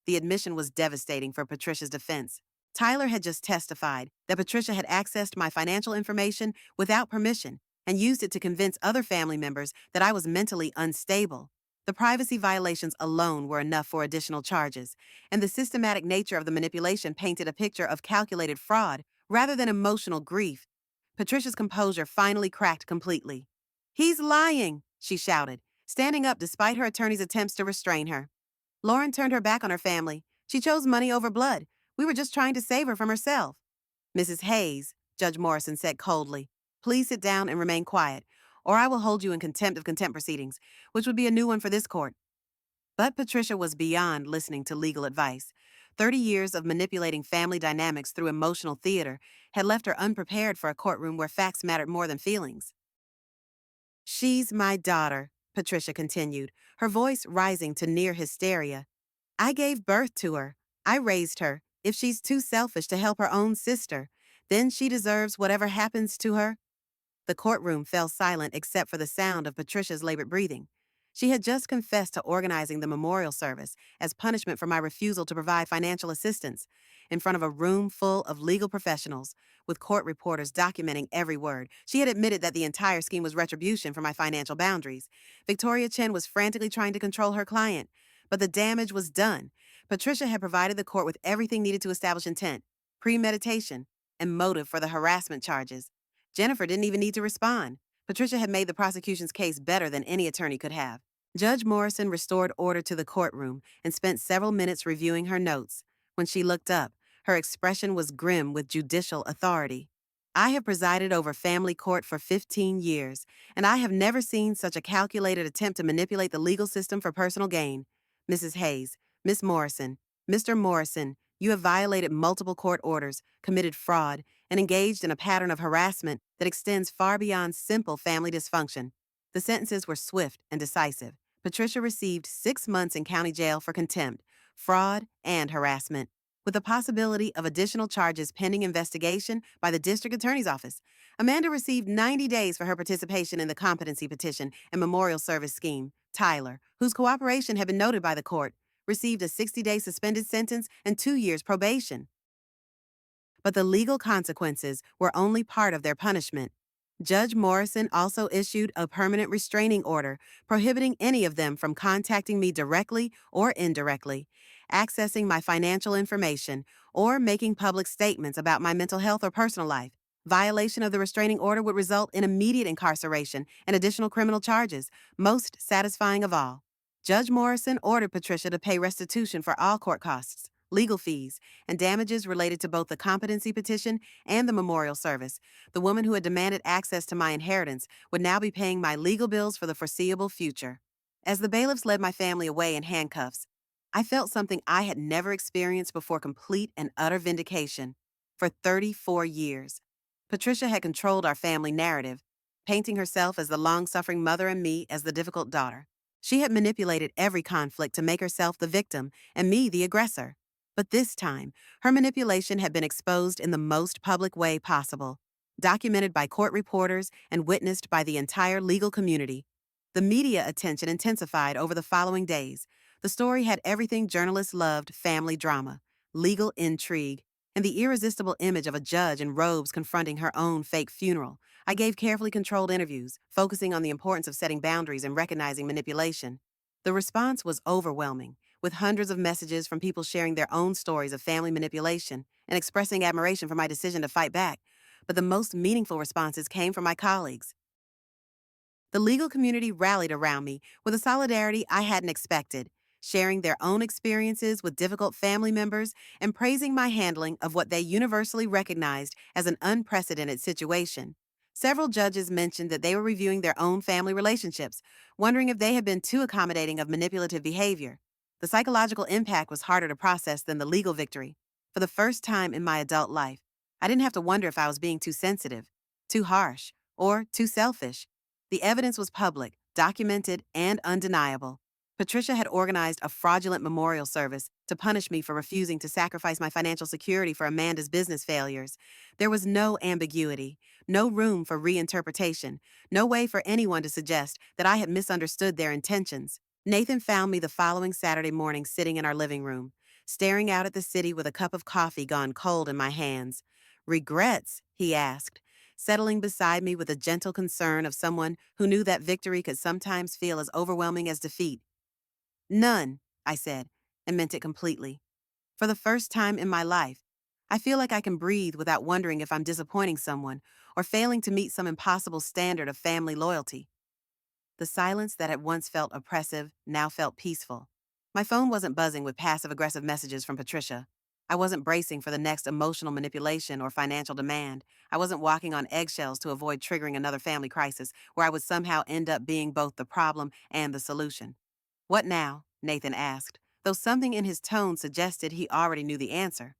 [SPEAKER 1] The admission was devastating for Patricia's defense. Tyler had just testified that Patricia had accessed my financial information without permission and used it to convince other family members that I was mentally unstable. The privacy violations alone were enough for additional charges, and the systematic nature of the manipulation painted a picture of calculated fraud rather than emotional grief. Patricia's composure finally cracked completely. He's lying, she shouted, standing up despite her attorney's attempts to restrain her. Lauren turned her back on her family. She chose money over blood. We were just trying to save her from herself. Mrs. Hayes, Judge Morrison said coldly, please sit down and remain quiet, or I will hold you in contempt of contempt proceedings, which would be a new one for this court. But Patricia was beyond listening to legal advice. 30 years of manipulating family dynamics through emotional theater had left her unprepared for a courtroom where facts mattered more than feelings. She's my daughter, Patricia continued, her voice rising to near hysteria. I gave birth to her. I raised her. If she's too selfish to help her own sister, then she deserves whatever happens to her. The courtroom fell silent except for the sound of Patricia's labored breathing. She had just confessed to organizing the memorial service as punishment for my refusal to provide financial assistance in front of a room full of legal professionals, with court reporters documenting every word. She had admitted that the entire scheme was retribution for my financial boundaries. Victoria Chen was frantically trying to control her client, but the damage was done. Patricia had provided the court with everything needed to establish intent, premeditation, and motive for the harassment charges. Jennifer didn't even need to respond. Patricia had made the prosecution's case better than any attorney could have. Judge Morrison restored order to the courtroom and spent several minutes reviewing her notes. When she looked up, her expression was grim with judicial authority. I have presided over family court for 15 years, and I have never seen such a calculated attempt to manipulate the legal system for personal gain. Mrs. Hayes, Miss Morrison, Mr. Morrison, you have violated multiple court orders, committed fraud, and engaged in a pattern of harassment that extends far beyond simple family dysfunction. The sentences were swift and decisive. Patricia received 6 months in county jail for contempt, fraud, and harassment, with the possibility of additional charges pending investigation by the district attorney's office. Amanda received 90 days for her participation in the competency petition and memorial service scheme. Tyler, whose cooperation had been noted by the court, received a 60-day suspended sentence and 2 years probation. But the legal consequences were only part of their punishment. Judge Morrison also issued a permanent restraining order prohibiting any of them from contacting me directly or indirectly, accessing my financial information, or making public statements about my mental health or personal life. Violation of the restraining order would result in immediate incarceration and additional criminal charges, most satisfying of all. Judge Morrison ordered Patricia to pay restitution for all court costs, legal fees, and damages related to both the competency petition and the memorial service. The woman who had demanded access to my inheritance would now be paying my legal bills for the foreseeable future. As the bailiffs led my family away in handcuffs, I felt something I had never experienced before: complete and utter vindication. For 34 years, Patricia had controlled our family narrative, painting herself as the long-suffering mother and me as the difficult daughter. She had manipulated every conflict to make herself the victim and me the aggressor. But this time, her manipulation had been exposed in the most public way possible, documented by court reporters and witnessed by the entire legal community. The media attention intensified over the following days. The story had everything journalists loved: family drama, legal intrigue, and the irresistible image of a judge in robes confronting her own fake funeral. I gave carefully controlled interviews, focusing on the importance of setting boundaries and recognizing manipulation. The response was overwhelming, with hundreds of messages from people sharing their own stories of family manipulation and expressing admiration for my decision to fight back. But the most meaningful responses came from my colleagues. The legal community rallied around me with a solidarity I hadn't expected, sharing their own experiences with difficult family members and praising my handling of what they universally recognized as an unprecedented situation. Several judges mentioned that they were reviewing their own family relationships, wondering if they had been too accommodating of manipulative behavior. The psychological impact was harder to process than the legal victory. For the first time in my adult life, I didn't have to wonder if I was being too sensitive, too harsh, or too selfish. The evidence was public, documented, and undeniable. Patricia had organized a fraudulent memorial service to punish me for refusing to sacrifice my financial security for Amanda's business failures. There was no ambiguity, no room for reinterpretation, no way for anyone to suggest that I had misunderstood their intentions. Nathan found me the following Saturday morning sitting in our living room, staring out at the city with a cup of coffee gone cold in my hands. "Regrets?" he asked, settling beside me with the gentle concern of someone who knew that victory could sometimes feel as overwhelming as defeat. "None," I said, and meant it completely. For the first time in my life, I feel like I can breathe without wondering if I'm disappointing someone or failing to meet some impossible standard of family loyalty. The silence that had once felt oppressive now felt peaceful. My phone wasn't buzzing with passive aggressive messages from Patricia. I wasn't bracing for the next emotional manipulation or financial demand. I wasn't walking on eggshells to avoid triggering another family crisis where I would somehow end up being both the problem and the solution. What now? Nathan asked, though something in his tone suggested he already knew the answer.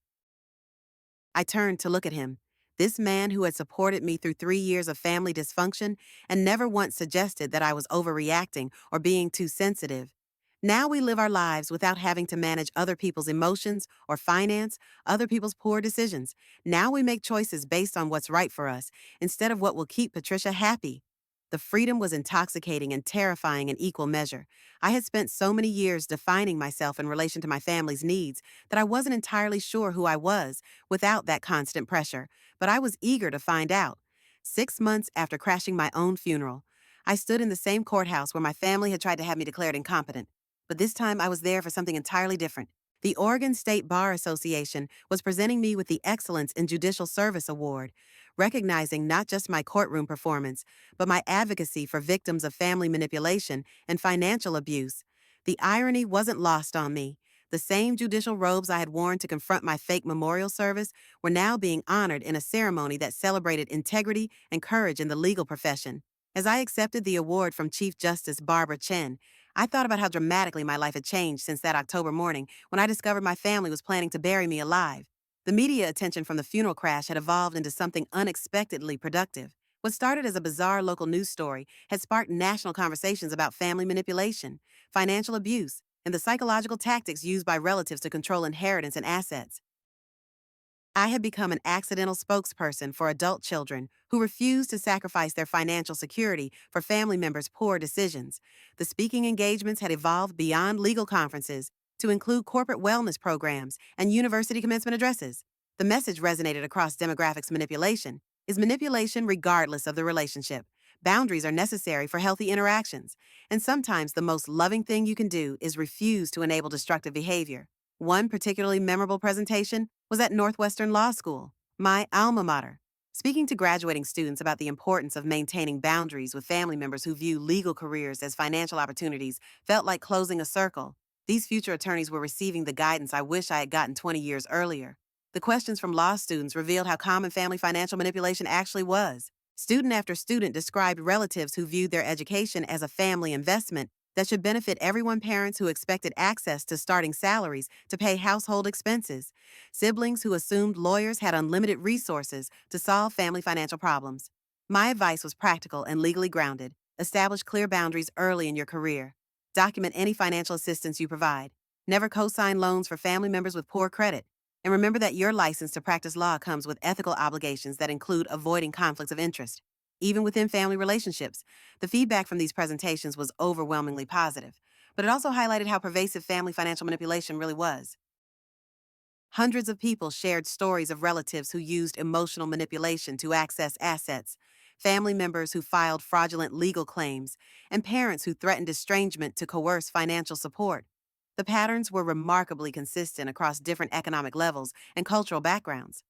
[SPEAKER 1] I turned to look at him. This man who had supported me through 3 years of family dysfunction and never once suggested that I was overreacting or being too sensitive. Now we live our lives without having to manage other people's emotions or finance other people's poor decisions. Now we make choices based on what's right for us instead of what will keep Patricia happy. The freedom was intoxicating and terrifying in equal measure. I had spent so many years defining myself in relation to my family's needs that I wasn't entirely sure who I was without that constant pressure, but I was eager to find out. 6 months after crashing my own funeral, I stood in the same courthouse where my family had tried to have me declared incompetent. But this time I was there for something entirely different. The Oregon State Bar Association was presenting me with the Excellence in Judicial Service Award, recognizing not just my courtroom performance, but my advocacy for victims of family manipulation and financial abuse. The irony wasn't lost on me. The same judicial robes I had worn to confront my fake memorial service were now being honored in a ceremony that celebrated integrity and courage in the legal profession. As I accepted the award from Chief Justice Barbara Chen, I thought about how dramatically my life had changed since that October morning when I discovered my family was planning to bury me alive. The media attention from the funeral crash had evolved into something unexpectedly productive. What started as a bizarre local news story had sparked national conversations about family manipulation, financial abuse, and the psychological tactics used by relatives to control inheritance and assets. I had become an accidental spokesperson for adult children who refused to sacrifice their financial security for family members' poor decisions. The speaking engagements had evolved beyond legal conferences to include corporate wellness programs and university commencement addresses. The message resonated across demographics manipulation is manipulation regardless of the relationship. Boundaries are necessary for healthy interactions, and sometimes the most loving thing you can do is refuse to enable destructive behavior. One particularly memorable presentation was at Northwestern Law School, my alma mater. Speaking to graduating students about the importance of maintaining boundaries with family members who view legal careers as financial opportunities felt like closing a circle. These future attorneys were receiving the guidance I wish I had gotten 20 years earlier. The questions from law students revealed how common family financial manipulation actually was. Student after student described relatives who viewed their education as a family investment that should benefit everyone, parents who expected access to starting salaries to pay household expenses, siblings who assumed lawyers had unlimited resources to solve family financial problems. My advice was practical and legally grounded. Establish clear boundaries early in your career. Document any financial assistance you provide. Never co-sign loans for family members with poor credit. And remember that your license to practice law comes with ethical obligations that include avoiding conflicts of interest. Even within family relationships, the feedback from these presentations was overwhelmingly positive, but it also highlighted how pervasive family financial manipulation really was. Hundreds of people shared stories of relatives who used emotional manipulation to access assets, family members who filed fraudulent legal claims, and parents who threatened estrangement to coerce financial support. The patterns were remarkably consistent across different economic levels and cultural backgrounds.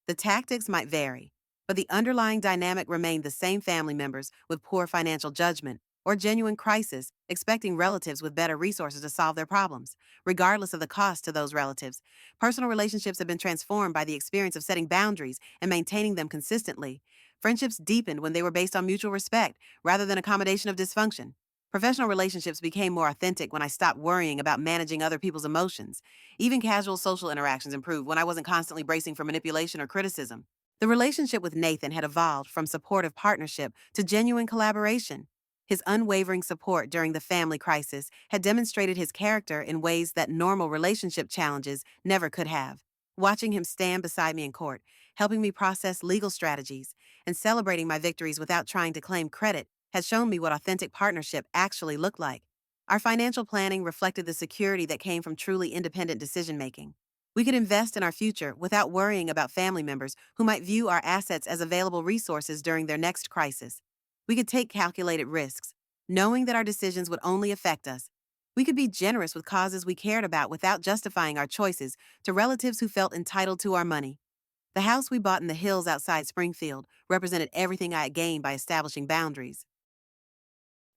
[SPEAKER 1] The tactics might vary, but the underlying dynamic remained the same: family members with poor financial judgment or genuine crisis expecting relatives with better resources to solve their problems, regardless of the cost to those relatives. Personal relationships have been transformed by the experience of setting boundaries and maintaining them consistently. Friendships deepened when they were based on mutual respect rather than accommodation of dysfunction. Professional relationships became more authentic when I stopped worrying about managing other people's emotions. Even casual social interactions improved when I wasn't constantly bracing for manipulation or criticism. The relationship with Nathan had evolved from supportive partnership to genuine collaboration. His unwavering support during the family crisis had demonstrated his character in ways that normal relationship challenges never could have. Watching him stand beside me in court, helping me process legal strategies, and celebrating my victories without trying to claim credit has shown me what authentic partnership actually looked like. Our financial planning reflected the security that came from truly independent decision-making. We could invest in our future without worrying about family members who might view our assets as available resources during their next crisis. We could take calculated risks, knowing that our decisions would only affect us. We could be generous with causes we cared about without justifying our choices to relatives who felt entitled to our money. The house we bought in the hills outside Springfield represented everything I had gained by establishing boundaries.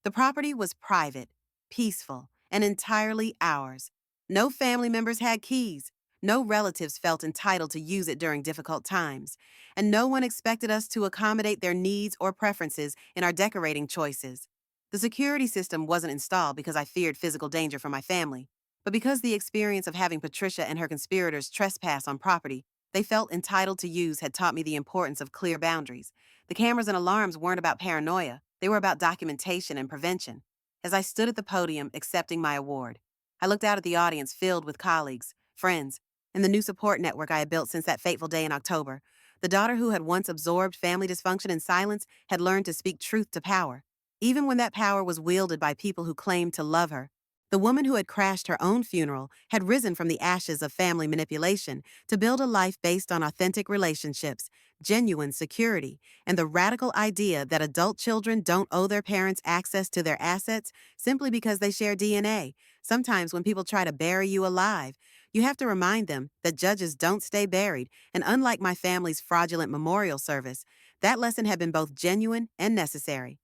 [SPEAKER 1] The property was private, peaceful, and entirely ours. No family members had keys. No relatives felt entitled to use it during difficult times, and no one expected us to accommodate their needs or preferences in our decorating choices. The security system wasn't installed because I feared physical danger for my family, but because the experience of having Patricia and her conspirators trespass on property they felt entitled to use had taught me the importance of clear boundaries. The cameras and alarms weren't about paranoia, they were about documentation and prevention. As I stood at the podium accepting my award, I looked out at the audience filled with colleagues, friends, and the new support network I had built since that fateful day in October. The daughter who had once absorbed family dysfunction in silence had learned to speak truth to power, even when that power was wielded by people who claimed to love her. The woman who had crashed her own funeral had risen from the ashes of family manipulation to build a life based on authentic relationships, genuine security, and the radical idea that adult children don't owe their parents access to their assets simply because they share DNA. Sometimes when people try to bury you alive, you have to remind them that judges don't stay buried, and unlike my family's fraudulent memorial service, that lesson had been both genuine and necessary.